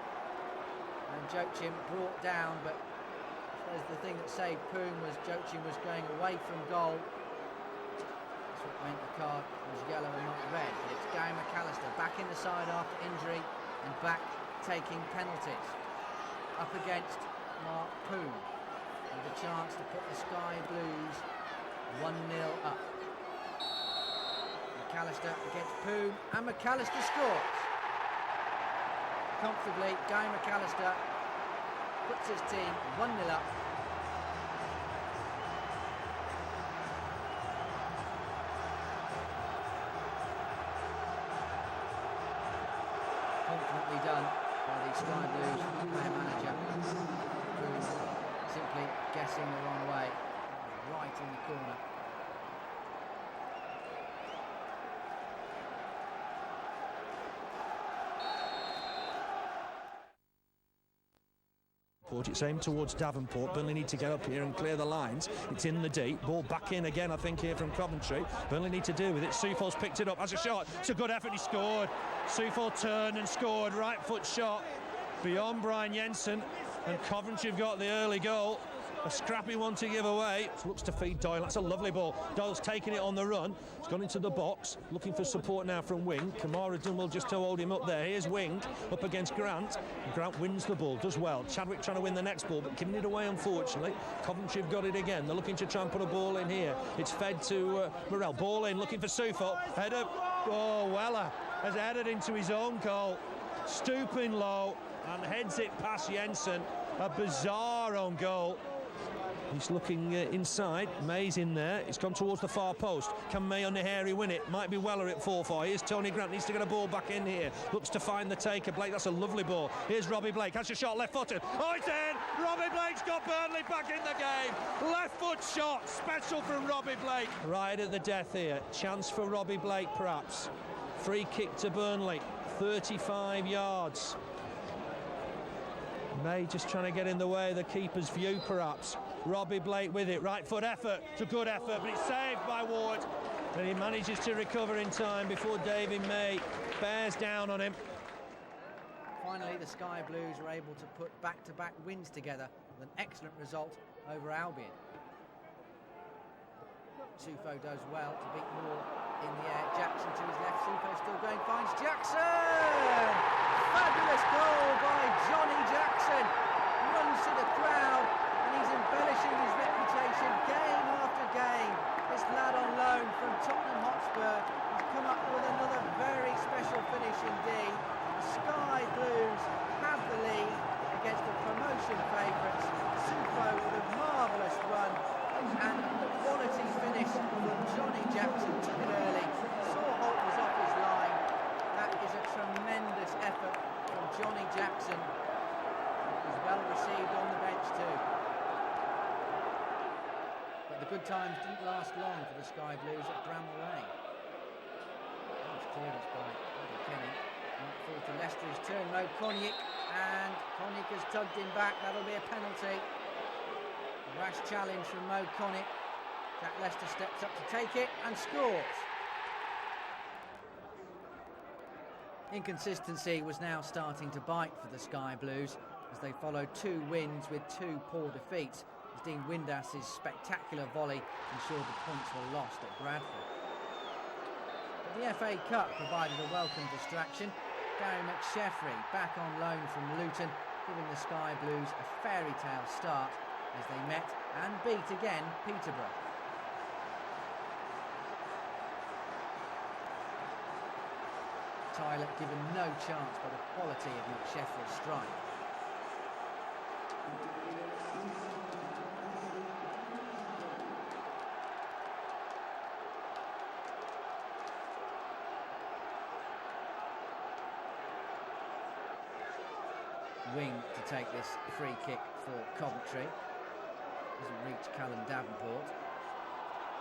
And Joachim brought down, but I suppose the thing that saved Poon was Joachim was going away from goal. That's what meant the card was yellow and not red. But it's Gary McAllister back in the side after injury and back taking penalties. Up against Mark Poon, with a chance to put the Sky Blues 1-0 up. McAllister against Poon, and McAllister scores. Comfortably, Guy McAllister puts his team 1-0 up. Confidently done by the Sky Blues player manager, who simply guessing the wrong way. Right in the corner. It's aimed towards Davenport. Burnley need to get up here and clear the lines. It's in the deep. Ball back in again, I think, here from Coventry. Burnley need to do with it. Suffol's picked it up as a shot. It's a good effort. He scored. Sufol turned and scored. Right foot shot beyond Brian Jensen. And Coventry have got the early goal. A scrappy one to give away. Looks to feed Doyle. That's a lovely ball. Doyle's taking it on the run. He's gone into the box. Looking for support now from Whing. Kamara done well just to hold him up there. Here's Whing up against Grant. Grant wins the ball, does well. Chadwick trying to win the next ball, but giving it away, unfortunately. Coventry have got it again. They're looking to try and put a ball in here. It's fed to Morrell. Ball in, looking for Sufol. Header. Oh, Weller has headed into his own goal. Stooping low and heads it past Jensen. A bizarre own goal. He's looking inside. May's in there. It's gone towards the far post. Can May on the hairy win it? Might be Weller at 4-4. Here's Tony Grant. Needs to get a ball back in here. Looks to find the taker. Blake, that's a lovely ball. Here's Robbie Blake. Has a shot left-footed. Oh, it's in! Robbie Blake's got Burnley back in the game. Left-foot shot. Special from Robbie Blake. Right at the death here. Chance for Robbie Blake, perhaps. Free kick to Burnley. 35 yards. May just trying to get in the way of the keeper's view, perhaps. Robbie Blake with it, right foot effort. It's a good effort, but it's saved by Ward. And he manages to recover in time before David May bears down on him. Finally, the Sky Blues were able to put back-to-back wins together with an excellent result over Albion. Sufo does well to beat Moore in the air. Jackson to his left. Sufo still going, finds Jackson! Fabulous goal by Johnny Jackson. Runs to the crowd and he's embellishing his reputation game after game. This lad on loan from Tottenham Hotspur has come up with another very special finish indeed. The Sky Blues have the lead against the promotion favourites. Sufo with a marvellous run and the quality finish from Johnny Jackson. Took it early, saw Holt was off his line. That is a tremendous effort from Johnny Jackson. It was well received on the bench too. But the good times didn't last long for the Sky Blues at Bramall Lane. Nice clearance by Kenny. Might fall to Leicester's turn. Mo Konjic, and Konjic has tugged him back. That'll be a penalty. A rash challenge from Mo Konjic. Jack Lester steps up to take it and scores. Inconsistency was now starting to bite for the Sky Blues as they followed 2 wins with 2 poor defeats, as Dean Windas's spectacular volley ensured the points were lost at Bradford. But the FA Cup provided a welcome distraction. Gary McSheffrey back on loan from Luton, giving the Sky Blues a fairy tale start as they met and beat again Peterborough. Tyler given no chance by the quality of McSheffrey's strike. Whing to take this free kick for Coventry. Doesn't reach Callum Davenport.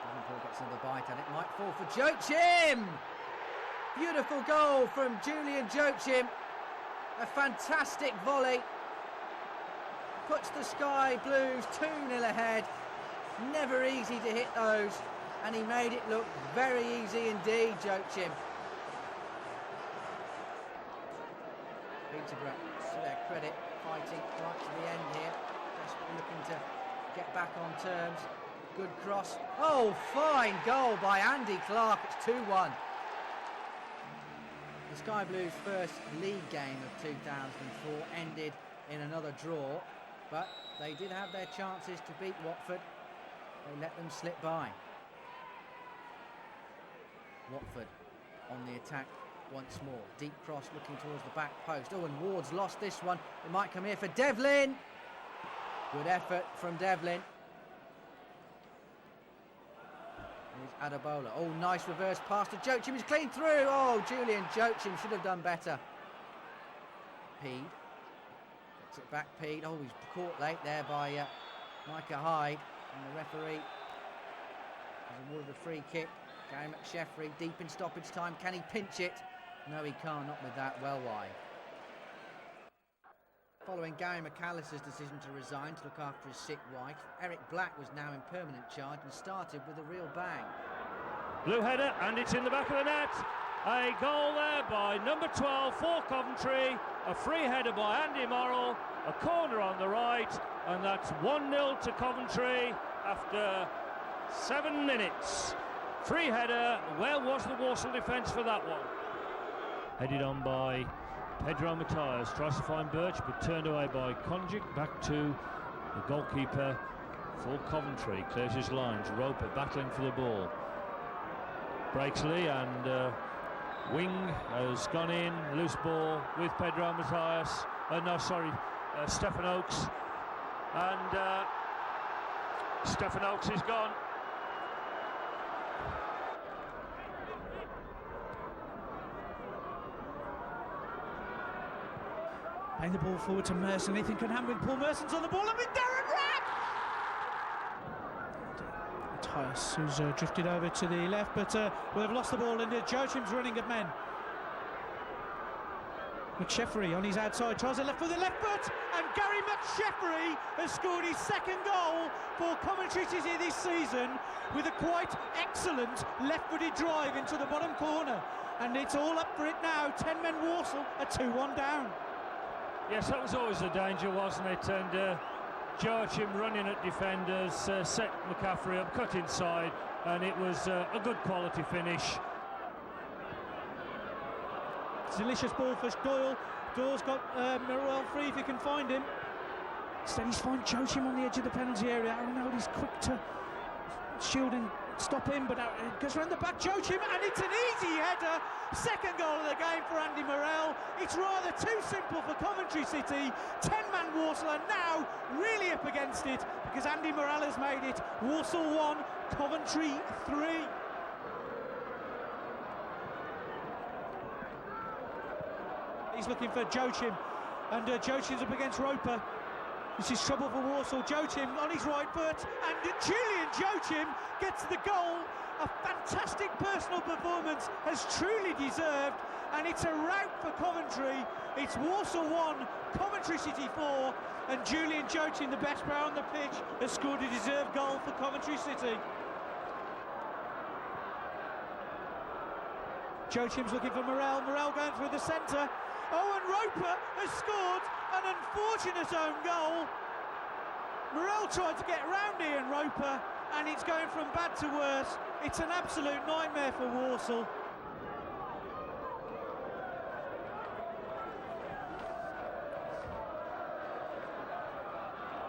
Davenport gets another bite at it. Might fall for Joachim! Beautiful goal from Julian Joachim. A fantastic volley. Puts the Sky Blues 2-0 ahead. Never easy to hit those. And he made it look very easy indeed, Joachim. Peterborough, to their credit, fighting right to the end here. Desperately looking to get back on terms. Good cross. Oh, fine goal by Andy Clark. It's 2-1. The Sky Blues' first league game of 2004 ended in another draw, but they did have their chances to beat Watford. They let them slip by. Watford on the attack once more. Deep cross looking towards the back post. Oh, and Ward's lost this one. It might come here for Devlin. Good effort from Devlin. Here's Adebola. Oh, nice reverse pass to Joachim. He's clean through. Oh, Julian Joachim should have done better. Peed. Gets it back, Peed. Oh, he's caught late there by Micah Hyde, and the referee has awarded a free kick. Gary McSheffrey deep in stoppage time. Can he pinch it? No, he can't, not with that, well wide. Following Gary McAllister's decision to resign to look after his sick wife, Eric Black was now in permanent charge and started with a real bang. Blue header, and it's in the back of the net. A goal there by number 12 for Coventry. A free header by Andy Morrell. A corner on the right, and that's 1-0 to Coventry after 7 minutes. Free header. Where was the Walsall defence for that one? Headed on by Pedro Matthias, tries to find Birch but turned away by Konjic. Back to the goalkeeper for Coventry, clears his lines. Roper battling for the ball, breaks Lee, and Whing has gone in, loose ball with Pedro Matthias, Stephen Oakes, and Stephen Oakes is gone. Playing the ball forward to Merson. Anything can happen with Paul Merson's on the ball, and with Darren Rapp! Matthias, who's drifted over to the left, but will have lost the ball, and Joachim's running at men. McSheffrey on his outside, tries a left with the left foot, and Gary McSheffrey has scored his second goal for Coventry City this season with a quite excellent left-footed drive into the bottom corner. And it's all up for it now. 10 men Walsall, a 2-1 down. Yes, that was always the danger, wasn't it? And Joachim running at defenders, set McCaffrey up, cut inside, and it was a good quality finish. Delicious ball for Doyle. Doyle's got Morrell free if he can find him. Instead he's found Joachim on the edge of the penalty area. Arnold is quick to shield and stop him, but it goes around the back. Joachim, and it's an easy header. Second goal of the game for Andy Morrell. It's rather too simple for Coventry City. 10-man Walsall are now really up against it because Andy Morrell has made it. Walsall 1, Coventry 3. He's looking for Joachim, and Joachim's up against Roper. This is trouble for Walsall. Joachim on his right foot, and Julian Joachim gets the goal. A fantastic personal performance, has truly deserved, and it's a rout for Coventry. It's Walsall 1, Coventry City 4, and Julian Joachim, the best player on the pitch, has scored a deserved goal for Coventry City. Joachim's looking for Morrell. Morrell going through the centre. Oh, and Roper has scored an unfortunate own goal. Morrell tried to get round Ian Roper, and it's going from bad to worse. It's an absolute nightmare for Walsall.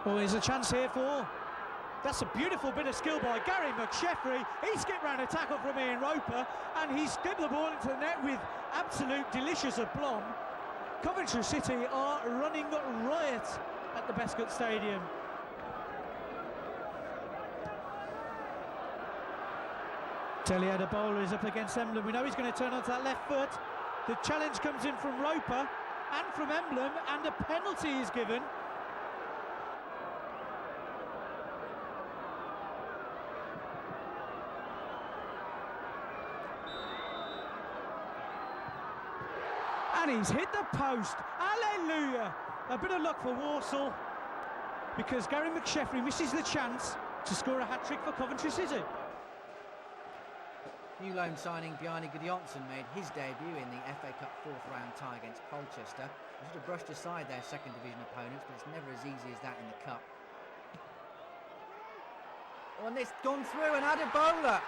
Oh, there's a chance here for... That's a beautiful bit of skill by Gary McSheffrey. He skipped round a tackle from Ian Roper, and he skipped the ball into the net with absolute delicious aplomb. Coventry City are running riot at the Bescott Stadium. Telly Bowler is up against Emblem. We know he's going to turn onto that left foot. The challenge comes in from Roper and from Emblem, and a penalty is given. And he's hit the post. Hallelujah! A bit of luck for Walsall, because Gary McSheffrey misses the chance to score a hat-trick for Coventry City. New loan signing Bjarne Gudjonsson made his debut in the FA Cup fourth round tie against Colchester. They should have brushed aside their second division opponents, but it's never as easy as that in the cup. Oh, and it's gone through, and Adebola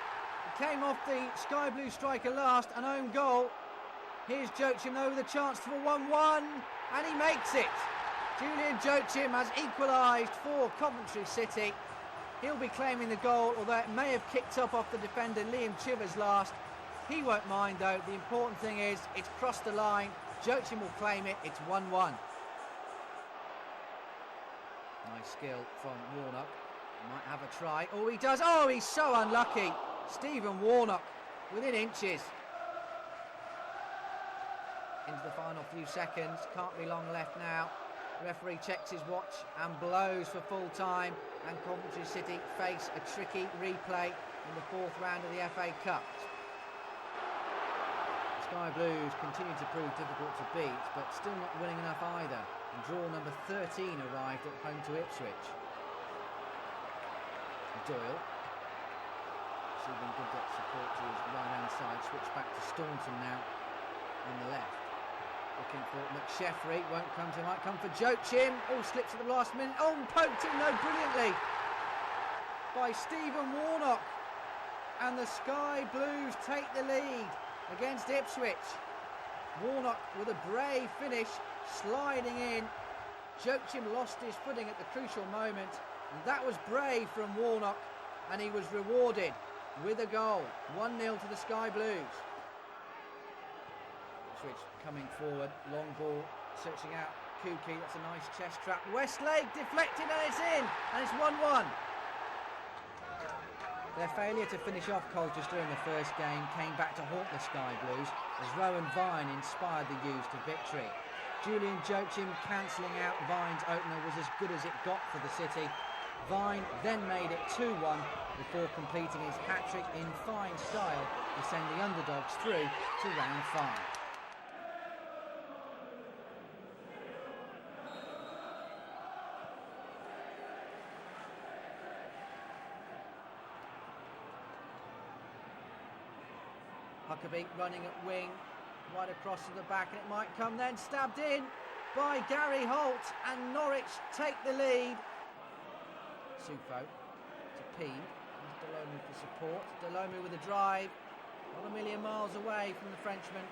came off the sky blue striker last, an own goal. Here's Joachim though with a chance for 1-1, and he makes it. Julian Joachim has equalised for Coventry City. He'll be claiming the goal, although it may have kicked up off the defender Liam Chivers last. He won't mind though. The important thing is it's crossed the line. Joachim will claim it. It's 1-1. Nice skill from Warnock. He might have a try. Oh, he does. Oh, he's so unlucky. Stephen Warnock within inches. Into the final few seconds. Can't be long left now. Referee checks his watch and blows for full time, and Coventry City face a tricky replay in the 4th round of the FA Cup. The Sky Blues continue to prove difficult to beat, but still not winning enough either, and draw number 13 arrived at home to Ipswich. Doyle, receiving good support to his right-hand side, switch back to Staunton now on the left. Looking for McSheffrey, won't come to, might come for Joachim. Oh, slips at the last minute. Oh, poked in though brilliantly by Stephen Warnock. And the Sky Blues take the lead against Ipswich. Warnock with a brave finish, sliding in. Joachim lost his footing at the crucial moment, and that was brave from Warnock, and he was rewarded with a goal. 1-0 to the Sky Blues. Ipswich coming forward, long ball, searching out Kuki, that's a nice chest trap. Westlake deflected and it's in, and it's 1-1. Their failure to finish off Colchester during the first game came back to haunt the Sky Blues as Rowan Vine inspired the U's to victory. Julian Joachim cancelling out Vine's opener was as good as it got for the City. Vine then made it 2-1 before completing his hat-trick in fine style to send the underdogs through to round 5. Huckabee running at Whing, right across to the back, and it might come then, stabbed in by Gary Holt, and Norwich take the lead. Sufo to P, Delhomme for support, Delhomme with a drive, not a million miles away from the Frenchman.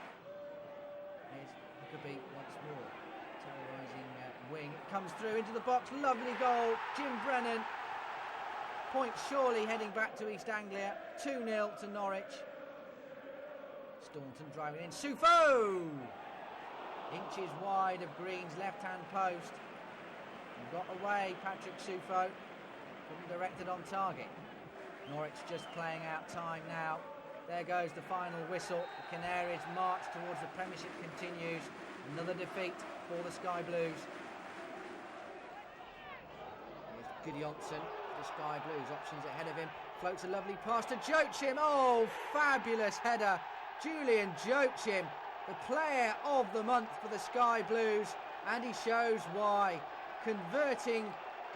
Here's Huckabee once more, terrorising Whing, comes through into the box, lovely goal, Jim Brennan. Point surely heading back to East Anglia, 2-0 to Norwich. Staunton driving in, Sufo! Inches wide of Green's left-hand post. And got away, Patrick Sufo. Couldn't direct it on target. Norwich just playing out time now. There goes the final whistle. The Canaries' march towards the Premiership continues. Another defeat for the Sky Blues. Here's Gudjonsson, the Sky Blues. Options ahead of him. Floats a lovely pass to Joachim. Oh, fabulous header. Julian Joachim, the player of the month for the Sky Blues, and he shows why. Converting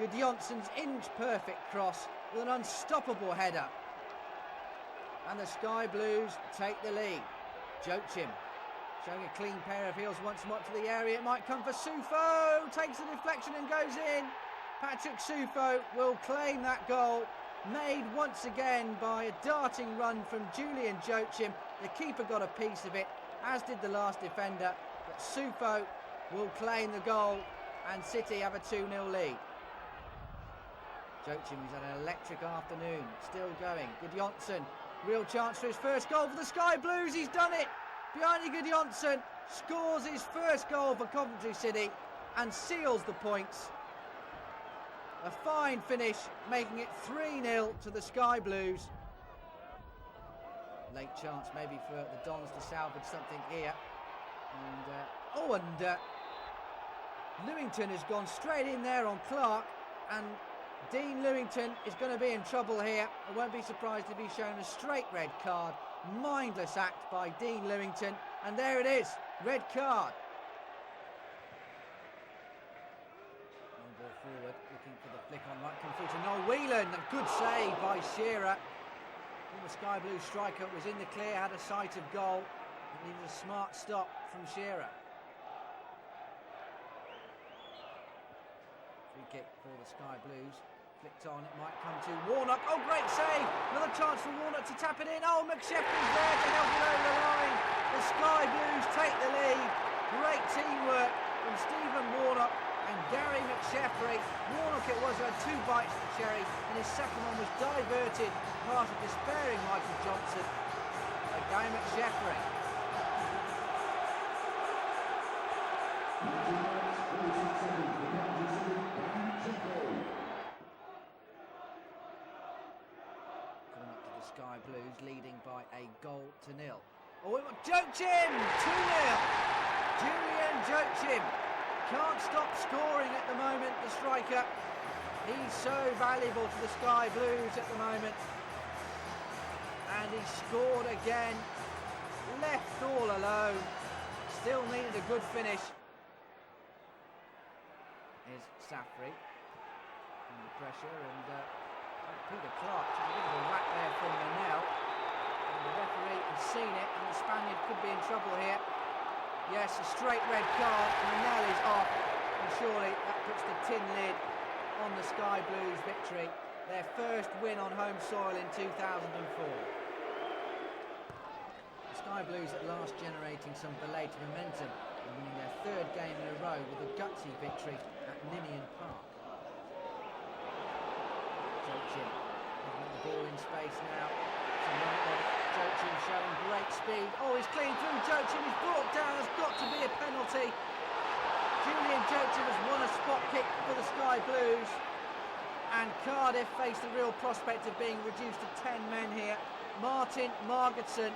Gudjonsson's inch-perfect cross with an unstoppable header. And the Sky Blues take the lead. Joachim showing a clean pair of heels once more to the area. It might come for Sufo. Takes the deflection and goes in. Patrick Sufo will claim that goal. Made once again by a darting run from Julian Joachim. The keeper got a piece of it, as did the last defender, but Sufo will claim the goal and City have a 2-0 lead. Joachim, who's had an electric afternoon, still going. Gudjonsson, real chance for his first goal for the Sky Blues. He's done it. Bjarni Gudjonsson scores his first goal for Coventry City and seals the points. A fine finish, making it 3-0 to the Sky Blues. Late chance maybe for the Dons to salvage something here. And Lewington has gone straight in there on Clark, and Dean Lewington is going to be in trouble here. I won't be surprised if he's shown a straight red card. Mindless act by Dean Lewington, and there it is, red card. Forward, looking for the flick on, might come through to Noel Whelan. A good save by Shearer. The Sky Blue striker was in the clear, had a sight of goal. It needed a smart stop from Shearer. Free kick for the Sky Blues. Flicked on, it might come to Warnock. Oh, great save! Another chance for Warnock to tap it in. Oh, McSheffrey's there to help it over the line. The Sky Blues take the lead. Great teamwork from Stephen Warnock and Gary McSheffrey. Warnock it was who had 2 bites of the cherry, and his second one was diverted past a despairing Michael Johnson by Gary McSheffrey. Coming up to the Sky Blues, leading by a goal to nil. Oh, Joachim! 2-0! Julian Joachim can't stop scoring at the moment, the striker. He's so valuable to the Sky Blues at the moment. And he scored again. Left all alone. Still needed a good finish. Here's Safri under pressure, and Peter Clark took a bit of a whack there from Morrell. And the referee has seen it, and the Spaniard could be in trouble here. Yes, a straight red card. Morrell is off, and surely that puts the tin lid on the Sky Blues victory. Their first win on home soil in 2004. The Sky Blues at last generating some belated momentum and winning their third game in a row with a gutsy victory at Ninian Park. Joachim picking up the ball in space now. Joachim showing great speed. Oh, he's clean through. Joachim is brought down. Has got to be a penalty. Julian Joachim has won a spot kick for the Sky Blues. And Cardiff face the real prospect of being reduced to 10 men here. Martin Margetson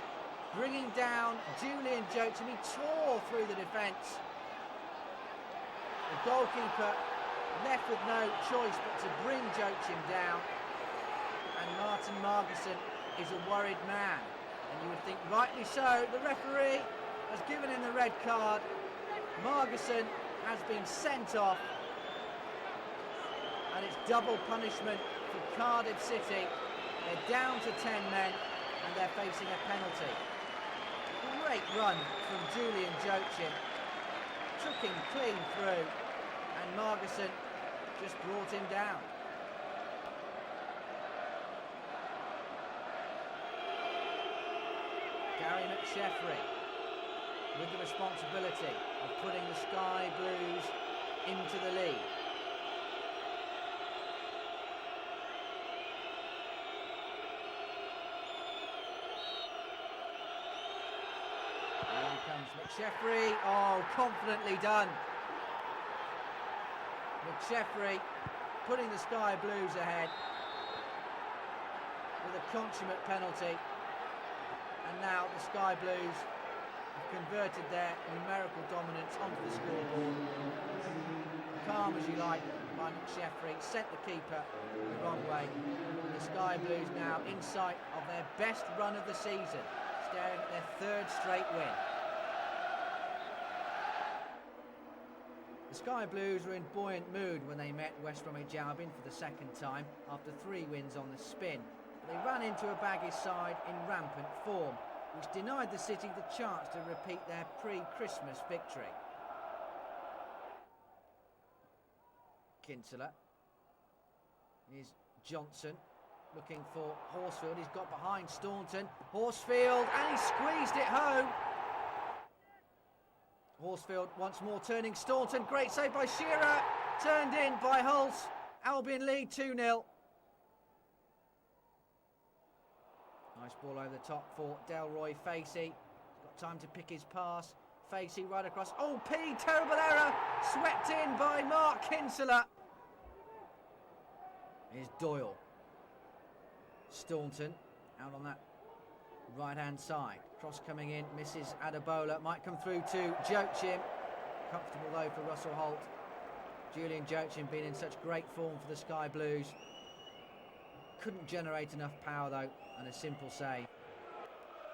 bringing down Julian Joachim. He tore through the defence. The goalkeeper left with no choice but to bring Joachim down. And Martin Margetson is a worried man. And you would think rightly so. The referee has given him the red card. Margetson has been sent off. And it's double punishment for Cardiff City. They're down to 10 men and they're facing a penalty. Great run from Julian Joachim. Took him clean through and Margetson just brought him down. Gary McSheffrey with the responsibility of putting the Sky Blues into the lead. Here comes McSheffrey. Oh, confidently done. McSheffrey putting the Sky Blues ahead with a consummate penalty. And now the Sky Blues have converted their numerical dominance onto the scoreboard. Calm as you like by McSheffrey, sent the keeper the wrong way. And the Sky Blues now in sight of their best run of the season, staring at their third straight win. The Sky Blues were in buoyant mood when they met West Bromwich Albion for the second time after 3 wins on the spin. They ran into a Baggies side in rampant form, which denied the City the chance to repeat their pre-Christmas victory. Kinsella. Here's Johnson looking for Horsfield. He's got behind Staunton. Horsfield, and he squeezed it home. Horsfield once more turning Staunton. Great save by Shearer. Turned in by Hulse. Albion lead 2-0. Nice ball over the top for Delroy Facey. Got time to pick his pass. Facey right across. Oh, P, terrible error. Swept in by Mark Kinsella. Here's Doyle. Staunton out on that right-hand side. Cross coming in, misses Adebola. Might come through to Joachim. Comfortable though for Russell Holt. Julian Joachim been in such great form for the Sky Blues. Couldn't generate enough power though, and a simple save.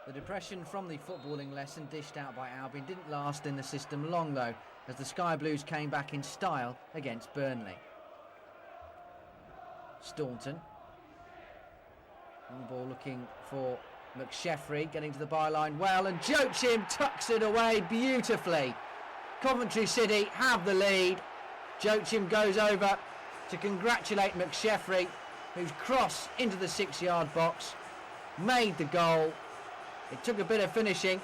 The depression from the footballing lesson dished out by Albion didn't last in the system long though, as the Sky Blues came back in style against Burnley. Staunton. Long ball looking for McSheffrey, getting to the byline well, and Joachim tucks it away beautifully. Coventry City have the lead. Joachim goes over to congratulate McSheffrey, whose cross into the 6-yard box made the goal. It took a bit of finishing,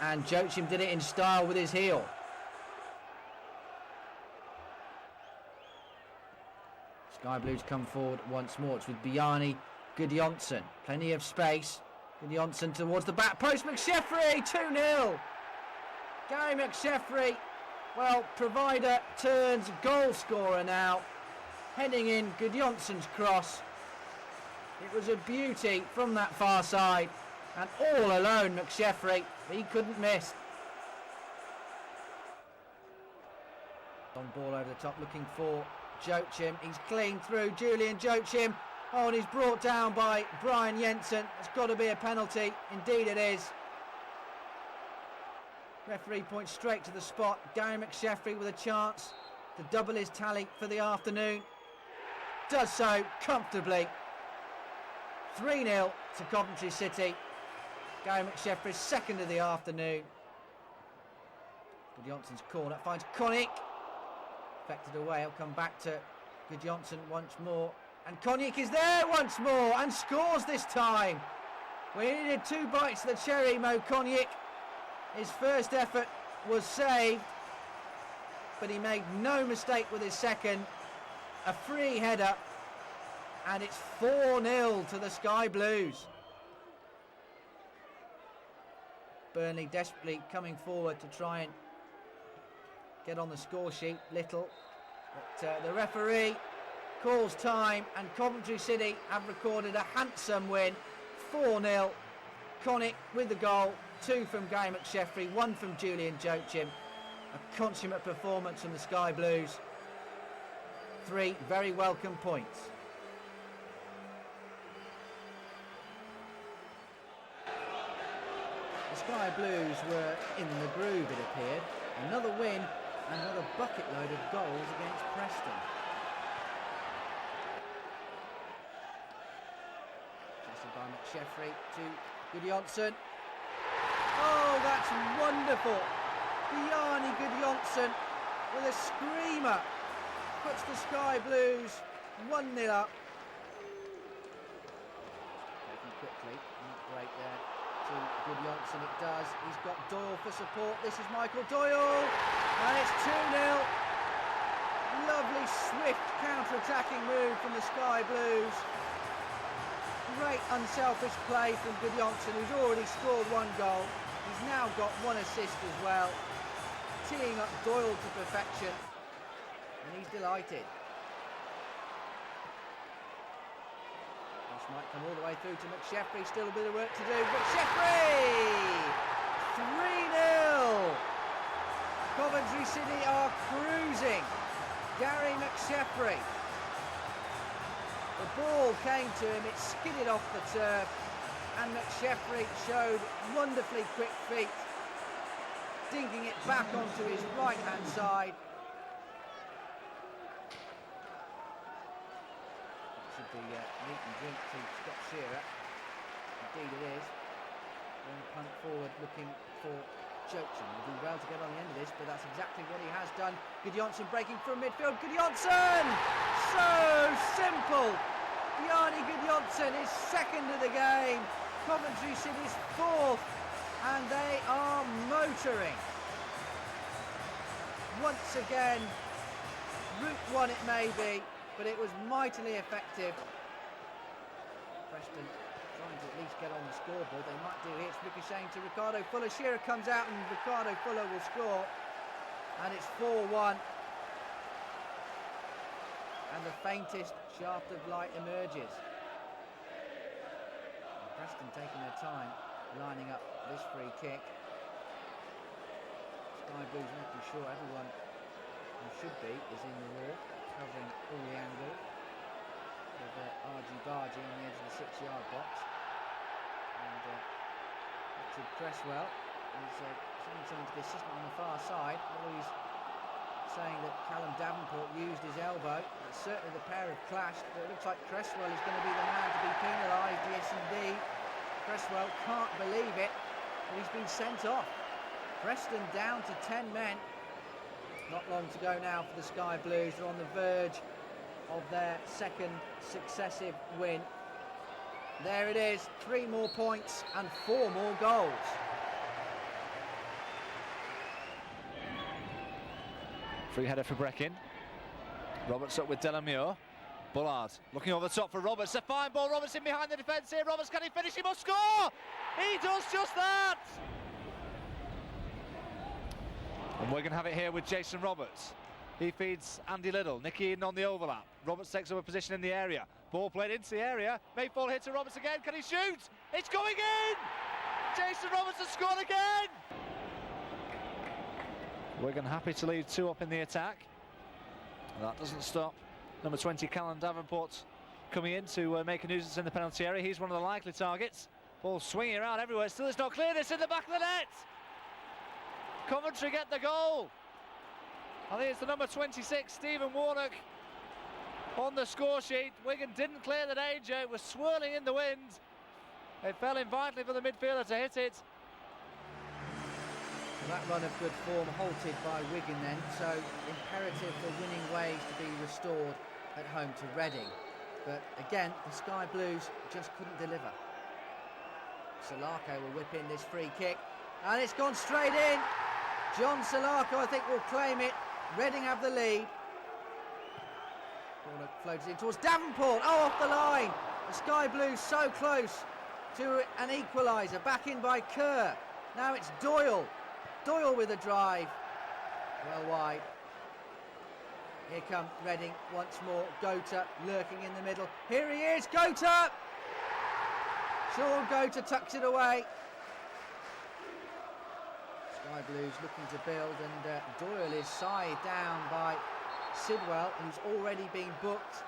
and Joachim did it in style with his heel. Sky Blues come forward once more. It's with Bjarni Gudjonsson. Plenty of space. Gudjonsson towards the back post. McSheffrey, 2-0. Gary McSheffrey, well, provider turns goal scorer now. Heading in Gudjonsson's cross. It was a beauty from that far side. And all alone, McSheffrey, he couldn't miss. Long ball over the top, looking for Joachim. He's clean through. Julian Joachim. Oh, and he's brought down by Brian Jensen. It's got to be a penalty. Indeed it is. Referee points straight to the spot. Gary McSheffrey with a chance to double his tally for the afternoon. Does so comfortably. 3-0 to Coventry City. Gary McSheffrey's second of the afternoon. Gudjonsson's corner finds Konjic. Affected away. He'll come back to Gudjonsson once more. And Konjic is there once more and scores this time. We needed 2 bites of the cherry, Mo Konjic. His first effort was saved, but he made no mistake with his second. A free header, and it's 4-0 to the Sky Blues. Burnley desperately coming forward to try and get on the score sheet. Little, but the referee calls time, and Coventry City have recorded a handsome win. 4-0. Konjic with the goal. 2 from Gary McSheffrey, 1 from Julian Joachim. A consummate performance from the Sky Blues. 3 very welcome points. The Sky Blues were in the groove, it appeared. Another win and another bucket load of goals against Preston. Chased by McSheffrey to Gudjonsson. Oh, that's wonderful. Bjarni Gudjonsson with a screamer puts the Sky Blues 1-0 up. Taken quickly, not great there to Gudjonsson. It does. He's got Doyle for support. This is Michael Doyle, and it's 2-0. Lovely, swift counter-attacking move from the Sky Blues. Great unselfish play from Gudjonsson, who's already scored 1 goal. He's now got 1 assist as well, teeing up Doyle to perfection, and he's delighted. This might come all the way through to McSheffrey, still a bit of work to do. McSheffrey! 3-0! Coventry City are cruising. Gary McSheffrey. The ball came to him, it skidded off the turf, and McSheffrey showed wonderfully quick feet, dinking it back onto his right-hand side. That should be meat and drink to Scott Shearer. Indeed it is. Going to punt forward, looking for Joachim. Will do well to get on the end of this, but that's exactly what he has done. Gudjonsson breaking from midfield. Gudjonsson! So simple! Bjarni Gudjonsson is second of the game. Coventry City's 4th, and they are motoring. Once again, route 1 it may be, but it was mightily effective. Preston trying to at least get on the scoreboard. They might do here. It's ricocheting to Ricardo Fuller. Shearer comes out and Ricardo Fuller will score, and it's 4-1. And the faintest shaft of light emerges. Preston taking their time, lining up this free kick. Sky Blues making sure everyone who should be is in the raw, covering all the angles. With argy-bargy on the edge of the 6-yard box. And Richard Cresswell is saying something to the assistant on the far side. Although he's saying that Callum Davenport used his elbow. Certainly the pair have clashed, but it looks like Cresswell is going to be the man to be penalised. Yes, indeed. Cresswell can't believe it, but he's been sent off. Preston down to 10 men. Not long to go now for the Sky Blues. They're on the verge of their second successive win. There it is, 3 more points and 4 more goals. Free header for Breckin. Roberts up with Delamure. Bullard looking over the top for Roberts. A fine ball. Roberts in behind the defence here. Roberts, can he finish? He must score! He does just that! And we're going to have it here with Jason Roberts. He feeds Andy Liddell. Nicky Eden on the overlap. Roberts takes up a position in the area. Ball played into the area. Mayfall hits to Roberts again. Can he shoot? It's going in! Jason Roberts has scored again! Wigan happy to lead 2 up in the attack. That doesn't stop number 20, Callum Davenport, coming in to make a nuisance in the penalty area. He's one of the likely targets. Ball swinging around everywhere. Still it's not clear. This in the back of the net. Coventry get the goal. I think it's the number 26, Stephen Warnock, on the score sheet. Wigan didn't clear the danger. It was swirling in the wind. It fell in vitally for the midfielder to hit it. That run of good form halted by Wigan then, so imperative for winning ways to be restored at home to Reading. But again, the Sky Blues just couldn't deliver. Salako will whip in this free kick, and it's gone straight in. John Salako, I think, will claim it. Reading have the lead. Corner floats in towards Davenport. Oh, off the line. The Sky Blues so close to an equaliser. Back in by Kerr. Now it's Doyle. Doyle with a drive. Well wide. Here come Reading once more. Gota lurking in the middle. Here he is, Gota! Sean Gota tucks it away. Sky Blues looking to build, and Doyle is side down by Sidwell, who's already been booked.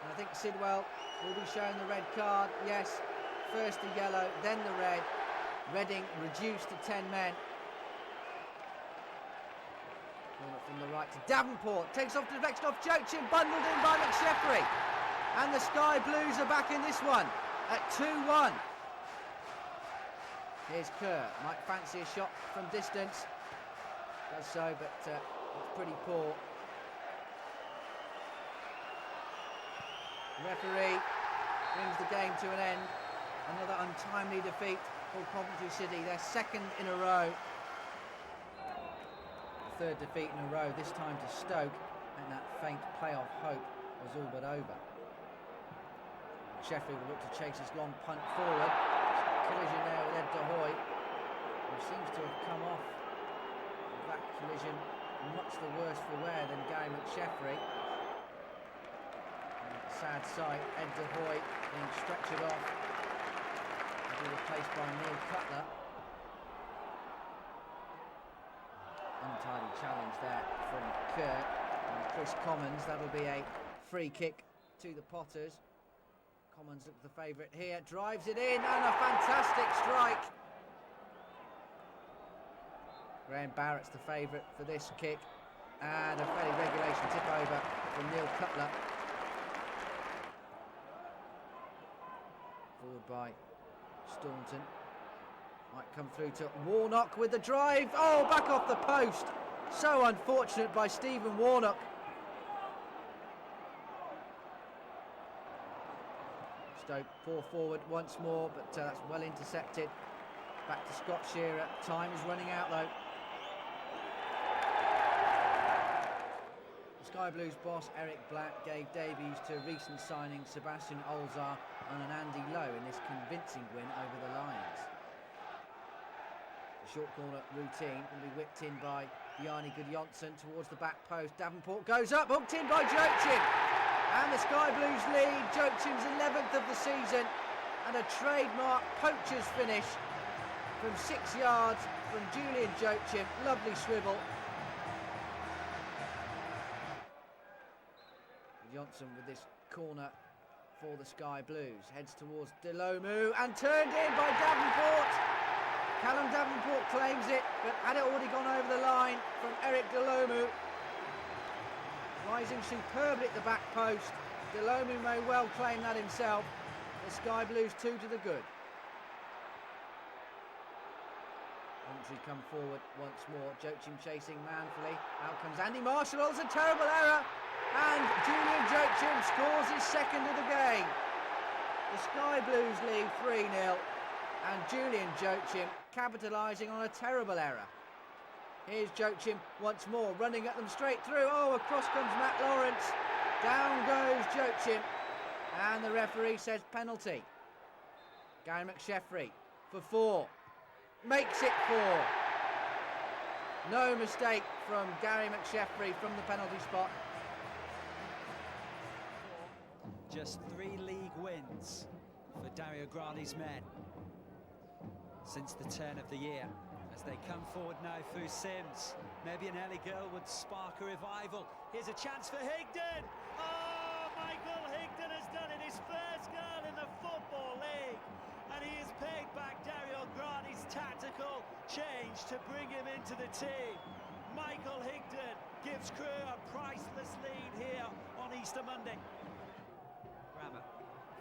And I think Sidwell will be shown the red card. Yes, first the yellow, then the red. Reading reduced to 10 men. Corner from the right to Davenport. Takes off to deflection off Joachim, bundled in by McSheffrey. And the Sky Blues are back in this one at 2-1. Here's Kerr. Might fancy a shot from distance. Does so, but it's pretty poor. Referee brings the game to an end. Another untimely defeat for Coventry City, their second in a row. The third defeat in a row, this time to Stoke, and that faint playoff hope was all but over. Sheffield will look to chase his long punt forward. Collision there with Ed De Hoy, who seems to have come off that collision much the worse for wear than Gary McSheffrey. Sad sight, Ed De Hoy being stretchered off to be replaced by Neil Cutler. Untidy challenge there from Kerr and Chris Commons. That'll be a free kick to the Potters. Commons looks the favourite here, drives it in, and a fantastic strike. Graham Barrett's the favourite for this kick, and a fairly regulation tip over from Neil Cutler. Forward by Staunton. Might come through to Warnock with the drive. Oh, back off the post. So unfortunate by Stephen Warnock. Stoke pour forward once more, but that's well intercepted. Back to Scott Shearer. Time is running out though. The Sky Blues boss Eric Black gave debuts to recent signings Sebastian Olzar and an Andy Lowe in this convincing win over the Lions. The short corner routine will be whipped in by Bjarne Gudjonsson towards the back post. Davenport goes up, hooked in by Joachim. And the Sky Blues lead, Joachim's 11th of the season, and a trademark poacher's finish from 6 yards from Julian Joachim. Lovely swivel. Johnson with this corner for the Sky Blues. Heads towards Delomu and turned in by Davenport. Callum Davenport claims it, but had it already gone over the line from Eric Delomu. Rising superbly at the back post. Delomu may well claim that himself. The Sky Blues 2 to the good. Coventry come forward once more. Joachim chasing manfully. Out comes Andy Marshall. Oh, it's a terrible error. And Julian Joachim scores his second of the game. The Sky Blues lead 3-0. And Julian Joachim capitalising on a terrible error. Here's Joachim once more, running at them straight through. Oh, across comes Matt Lawrence. Down goes Joachim. And the referee says penalty. Gary McSheffrey for 4. Makes it 4. No mistake from Gary McSheffrey from the penalty spot. Just 3 league wins for Dario Grani's men since the turn of the year. As they come forward now through Sims. Maybe an early goal would spark a revival. Here's a chance for Higdon. Oh, Michael Higdon has done it. His first goal in the Football League. And he has paid back Dario Grani's tactical change to bring him into the team. Michael Higdon gives Crewe a priceless lead here on Easter Monday. Grammer,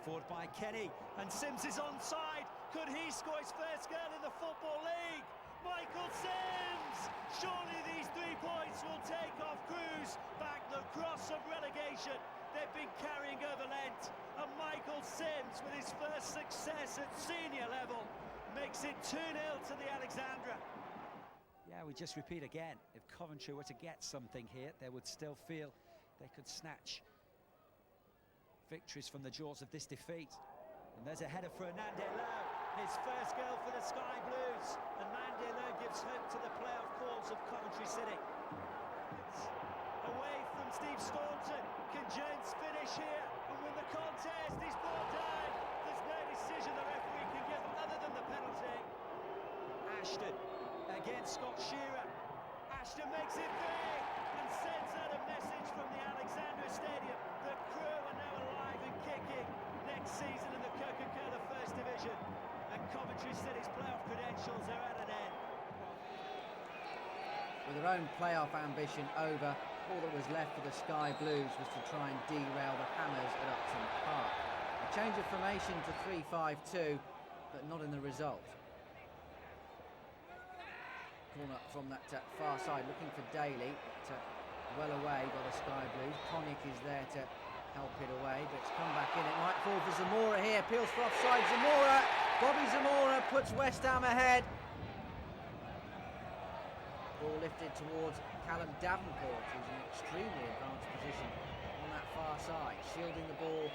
forward by Kenny, and Sims is onside. Could he score his first goal in the Football League? Michael Sims! Surely these 3 points will take off Crewe's back the cross of relegation. They've been carrying over Lent, and Michael Sims, with his first success at senior level, makes it 2-0 to the Alexandra. Yeah, we just repeat again, if Coventry were to get something here, they would still feel they could snatch victories from the jaws of this defeat. And there's a header for Nandelo, his first goal for the Sky Blues, and Nandelo gives hope to the playoff cause of Coventry City. It's away from Steve Staunton. Can James finish here and win the contest? He's brought down. There's no decision the referee can give other than the penalty. Ashton against Scott Shearer. Ashton makes it big and sends out a message from the Alexandra Stadium that Crewe are now alive and kicking next season in the Coca-Cola First Division, and Coventry City's playoff credentials are at an end. With their own playoff ambition over, all that was left for the Sky Blues was to try and derail the Hammers at Upton Park. A change of formation to 3-5-2, but not in the result. Corner from that far side, looking for Daly, well away by the Sky Blues. Konjic is there to help it away, but it's come back in. It might fall for Zamora here. Peels for offside. Zamora! Bobby Zamora puts West Ham ahead. Ball lifted towards Callum Davenport, who's in an extremely advanced position on that far side. Shielding the ball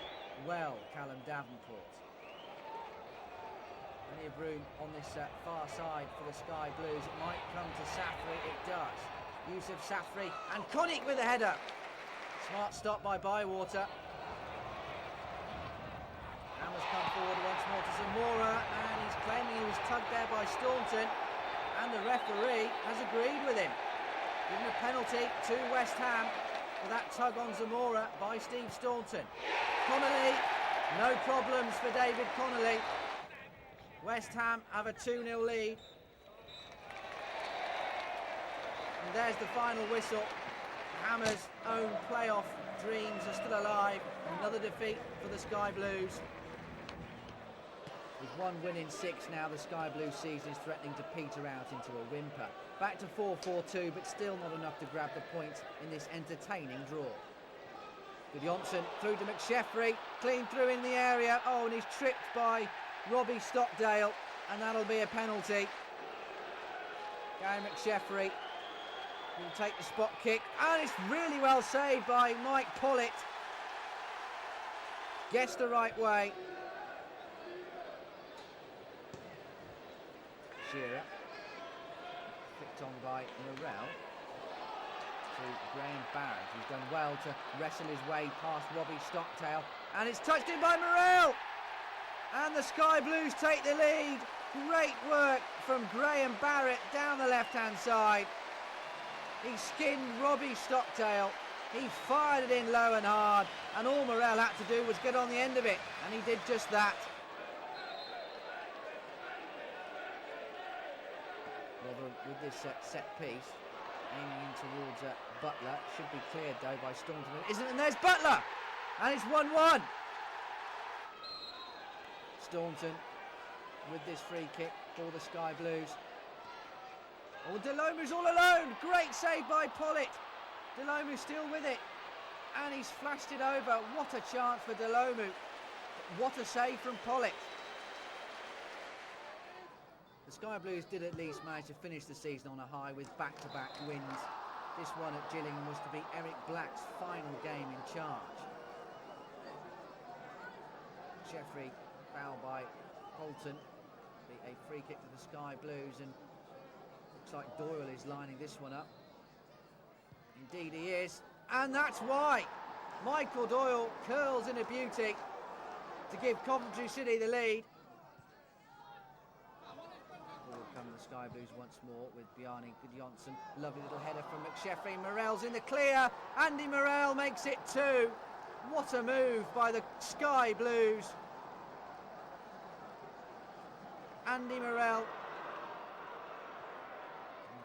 well, Callum Davenport. Plenty of room on this far side for the Sky Blues. It might come to Safri. It does. Use of Safri and Konjic with a header. Smart stop by Bywater. Hammers come forward once more to Zamora, and he's claiming he was tugged there by Staunton, and the referee has agreed with him, giving a penalty to West Ham for that tug on Zamora by Steve Staunton. Connolly, no problems for David Connolly. West Ham have a 2-0 lead. And there's the final whistle. Hammers' own playoff dreams are still alive. Another defeat for the Sky Blues. With 1 win in 6 now, the Sky Blues season is threatening to peter out into a whimper. Back to 4-4-2, but still not enough to grab the points in this entertaining draw. Gudjonsson through to McSheffrey, clean through in the area. Oh, and he's tripped by Robbie Stockdale, and that'll be a penalty. Gary McSheffrey will take the spot kick, and it's really well saved by Mike Pollitt. Gets the right way. Shearer, flicked on by Morrell to Graham Barrett, who's done well to wrestle his way past Robbie Stockdale, and it's touched in by Morrell, and the Sky Blues take the lead. Great work from Graham Barrett down the left-hand side. He skinned Robbie Stockdale. He fired it in low and hard, and all Morrell had to do was get on the end of it, and he did just that. Well, with this set piece, aiming in towards Butler, should be cleared though by Staunton. Isn't it? And there's Butler, and it's 1-1. Staunton with this free kick for the Sky Blues. Oh, Delomu's all alone. Great save by Pollitt. Delomu still with it, and he's flashed it over. What a chance for Delomu. What a save from Pollitt. The Sky Blues did at least manage to finish the season on a high with back-to-back wins. This one at Gillingham was to be Eric Black's final game in charge. Sheffrey, foul by Holton. Be a free kick to the Sky Blues, and looks like Doyle is lining this one up. Indeed he is, and that's why Michael Doyle curls in a beauty to give Coventry City the lead. Forward come the the Sky Blues once more with Bjarne Gudjonsson. Lovely little header from McSheffrey. Morrell's in the clear. Andy Morrell makes it 2. What a move by the Sky Blues. Andy Morrell.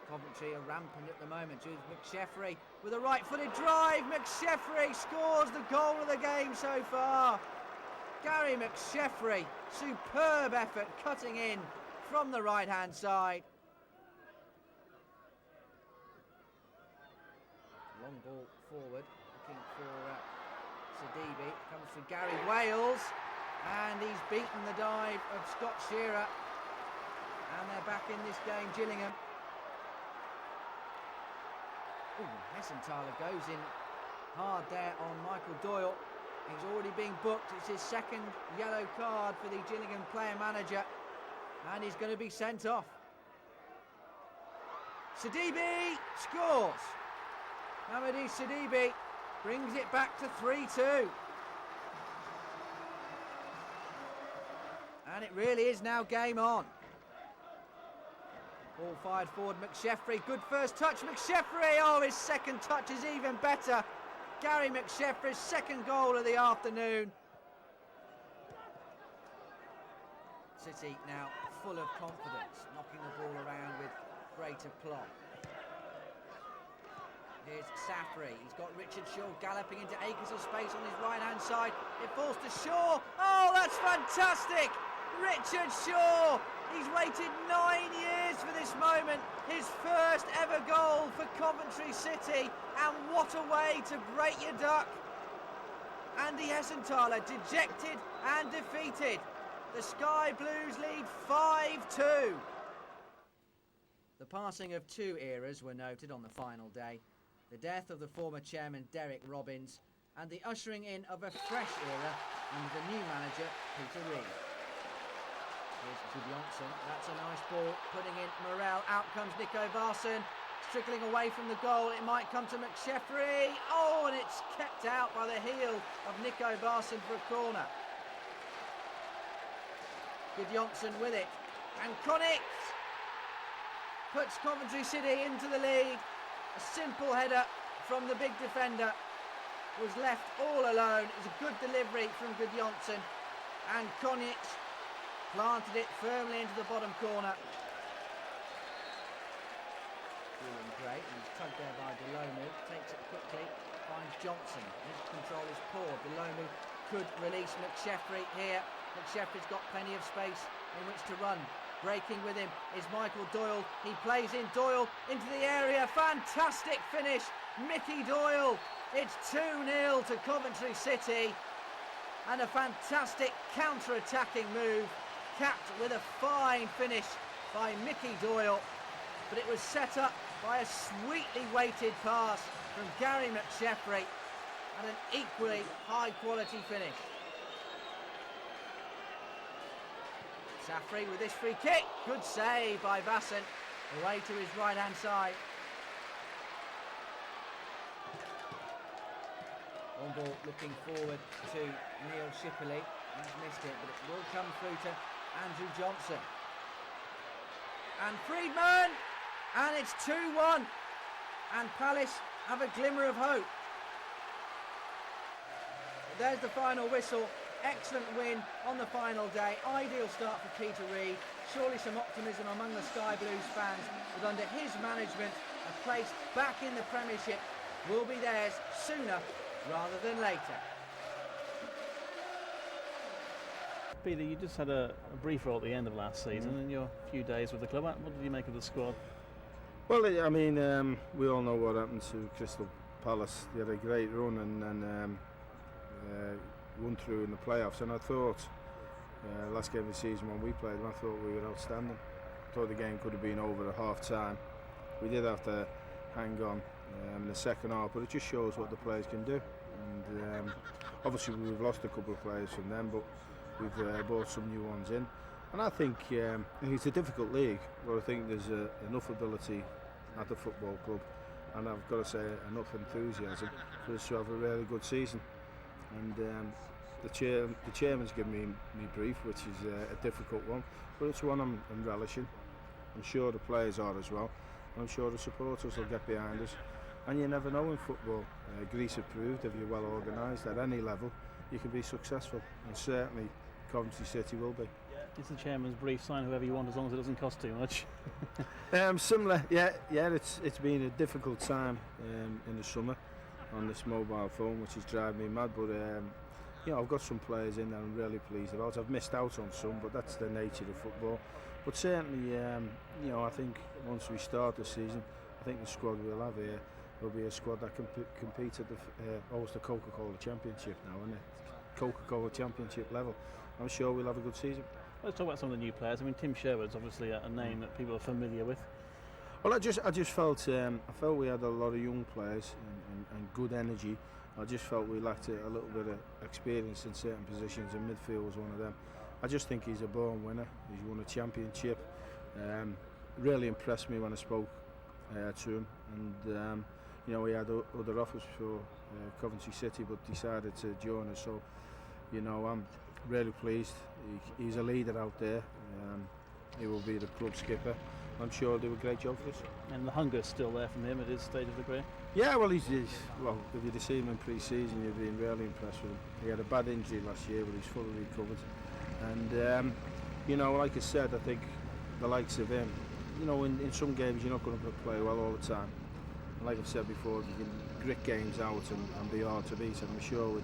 Coventry are rampant at the moment. McSheffrey with a right-footed drive. McSheffrey scores the goal of the game so far. Gary McSheffrey, superb effort cutting in from the right-hand side. Long ball forward, looking for Sidibe. Comes from Gary Wales, and he's beaten the dive of Scott Shearer. And they're back in this game, Gillingham. Hessenthaler goes in hard there on Michael Doyle. He's already being booked. It's his second yellow card for the Gillingham player manager, and he's going to be sent off. Sidibe scores. Hamadi Sidibe brings it back to 3-2. And it really is now game on. Ball fired forward, McSheffrey, good first touch, McSheffrey, oh, his second touch is even better. Gary McSheffrey's second goal of the afternoon. City now full of confidence, knocking the ball around with great aplomb. Here's Safri, he's got Richard Shaw galloping into acres of space on his right-hand side. It falls to Shaw, oh, that's fantastic! Richard Shaw! He's waited 9 years for this moment, his first ever goal for Coventry City, and what a way to break your duck. Andy Hessenthaler dejected and defeated. The Sky Blues lead 5-2. The passing of 2 eras were noted on the final day. The death of the former chairman Derek Robbins and the ushering in of a fresh era under the new manager Peter Reid. Here's Gudjonsson, that's a nice ball, putting in Morrell, out comes Nico Varson, trickling away from the goal, it might come to McSheffrey, oh, and it's kept out by the heel of Nico Varson for a corner. Gudjonsson with it, and Konjic puts Coventry City into the lead. A simple header from the big defender was left all alone. It was a good delivery from Gudjonsson, and Konjic planted it firmly into the bottom corner. Feeling great, he's tugged there by Delomu, takes it quickly, finds Johnson. His control is poor. Delomu could release McSheffrey here. McSheffrey's got plenty of space in which to run. Breaking with him is Michael Doyle. He plays in Doyle into the area. Fantastic finish, Mickey Doyle. It's 2-0 to Coventry City, and a fantastic counter-attacking move, capped with a fine finish by Mickey Doyle, but it was set up by a sweetly weighted pass from Gary McSheffrey, and an equally high quality finish. Safri with this free kick, good save by Vassen, away to his right hand side. On ball looking forward to Neil Shipperley, he's missed it, but it will come through to Andrew Johnson. And Friedman, and it's 2-1, and Palace have a glimmer of hope. There's the final whistle. Excellent win on the final day. Ideal start for Peter Reid. Surely some optimism among the Sky Blues fans that under his management a place back in the Premiership will be theirs sooner rather than later. Peter, you just had a brief role at the end of last season in your few days with the club. What did you make of the squad? Well, I mean, we all know what happened to Crystal Palace. They had a great run and won through in the playoffs, and I thought last game of the season when we played them, I thought we were outstanding. I thought the game could have been over at half time. We did have to hang on in the second half, but it just shows what the players can do. And obviously we've lost a couple of players from them, but we've brought some new ones in. And I think it's a difficult league, but I think there's enough ability at the football club, and I've got to say enough enthusiasm for us to have a really good season. And the chairman's given me brief, which is a difficult one, but it's one I'm relishing. I'm sure the players are as well. And I'm sure the supporters will get behind us. And you never know in football. Greece have proved if you're well organised at any level, you can be successful. And certainly Coventry City will be. It's the chairman's brief, sign whoever you want as long as it doesn't cost too much. Similar, yeah. It's been a difficult time in the summer on this mobile phone, which is driving me mad. But you know, I've got some players in that I'm really pleased about. I've missed out on some, but that's the nature of football. But certainly, you know, I think once we start the season, I think the squad we'll have here will be a squad that can compete at the Coca-Cola Championship now, isn't it? Coca-Cola Championship level. I'm sure we'll have a good season. Let's talk about some of the new players. I mean, Tim Sherwood's obviously a name that people are familiar with. Well, I just felt we had a lot of young players and good energy. I just felt we lacked a little bit of experience in certain positions, and midfield was one of them. I just think he's a born winner. He's won a championship. Really impressed me when I spoke to him, and you know, he had other offers for Coventry City, but decided to join us. So, you know, I'm really pleased. He's a leader out there. He will be the club skipper. I'm sure he'll do a great job for us. And the hunger's still there from him at his stage of the career? Yeah, well, well, if you'd have seen him in pre-season, you'd been really impressed with him. He had a bad injury last year, but he's fully recovered. And, you know, like I said, I think the likes of him, you know, in some games you're not going to play well all the time. And like I've said before, you can grit games out and be hard to beat. And I'm sure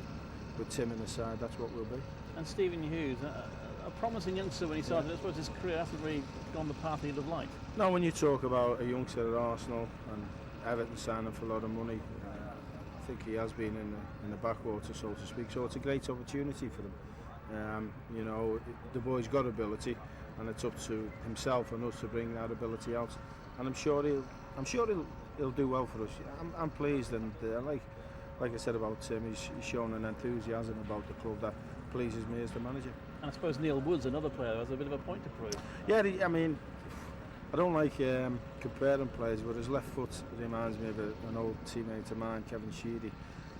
with Tim in the side, that's what we'll be. And Stephen Hughes, a promising youngster when he started. I suppose his career hasn't really gone the path he'd have liked. No, when you talk about a youngster at Arsenal and Everton signing for a lot of money, I think he has been in the backwater, so to speak. So it's a great opportunity for them. You know, the boy's got ability, and it's up to himself and us to bring that ability out. And I'm sure he'll do well for us. I'm pleased, and like I said about Tim, he's shown an enthusiasm about the club that pleases me as the manager. And I suppose Neil Wood's another player who has a bit of a point to prove. Yeah, I mean, I don't like comparing players, but his left foot reminds me of an old teammate of mine, Kevin Shearer,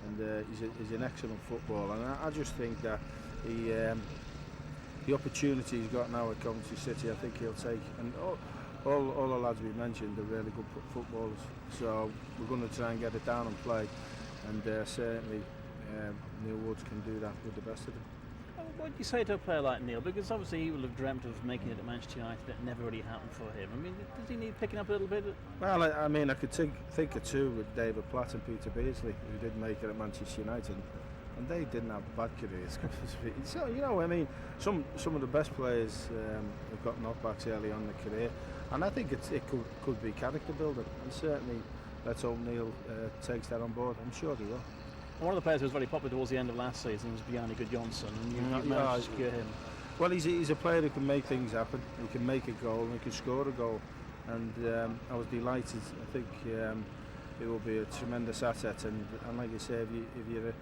and he's an excellent footballer. And I just think that the opportunity he's got now at Coventry City, I think he'll take. And all the lads we mentioned are really good footballers, so we're going to try and get it down and play. And certainly Neil Woods can do that with the best of them. What would you say to a player like Neil? Because obviously he will have dreamt of making it at Manchester United. It never really happened for him. I mean, does he need picking up a little bit? Well, I mean, I could think of two with David Platt and Peter Beardsley, who did make it at Manchester United, and they didn't have bad careers. So, you know, I mean, some of the best players have got knockbacks early on in their career, and I think it could be character building, and certainly let's hope Neil takes that on board. I'm sure he will. One of the players who was very popular towards the end of last season was Bjarne Gudjonsson, and you managed to secure him. Well, he's a player who can make things happen. He can make a goal and he can score a goal, and I was delighted. I think it will be a tremendous asset, and like you say, if you're a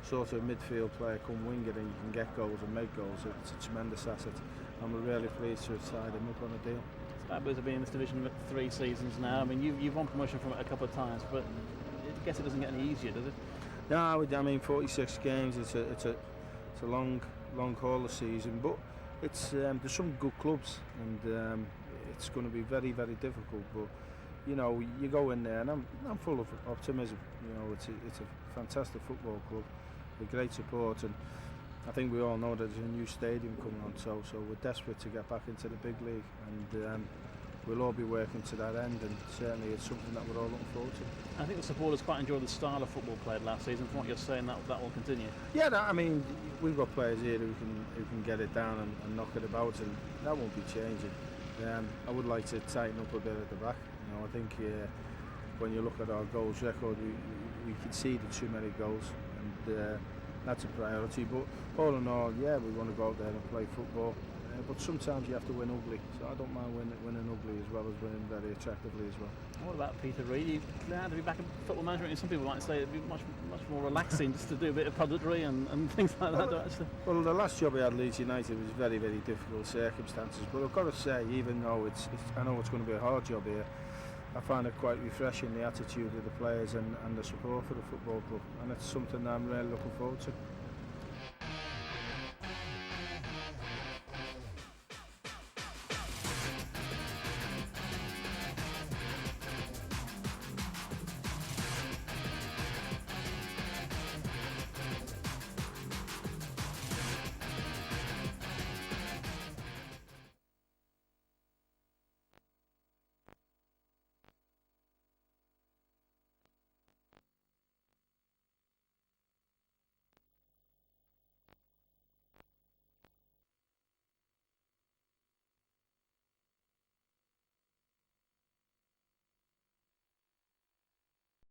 sort of midfield player come winger and you can get goals and make goals, it's a tremendous asset, and we're really pleased to have tied him up on a deal. It's fabulous to be in this division for 3 seasons now. I mean, you've won promotion from it a couple of times, but I guess it doesn't get any easier, does it? No, I mean 46 games. It's a long haul of season, but it's there's some good clubs, and it's going to be very, very difficult. But you know, you go in there, and I'm full of optimism. You know, it's a fantastic football club with great support, and I think we all know that there's a new stadium coming on. So we're desperate to get back into the big league, and we'll all be working to that end, and certainly it's something that we're all looking forward to. I think the supporters quite enjoyed the style of football played last season. From what you're saying, that will continue. Yeah, I mean, we've got players here who can get it down and knock it about, and that won't be changing. I would like to tighten up a bit at the back. You know, I think when you look at our goals record, we conceded too many goals, and that's a priority. But all in all, yeah, we want to go out there and play football. But sometimes you have to win ugly, so I don't mind winning ugly as well as winning very attractively as well. What about Peter Reid? You glad to be back in football management? Some people might say it'd be much more relaxing just to do a bit of punditry and things like that. Actually. Well, the last job I had at Leeds United was very, very difficult circumstances. But I've got to say, even though I know it's going to be a hard job here, I find it quite refreshing, the attitude of the players and the support for the football club, and it's something that I'm really looking forward to.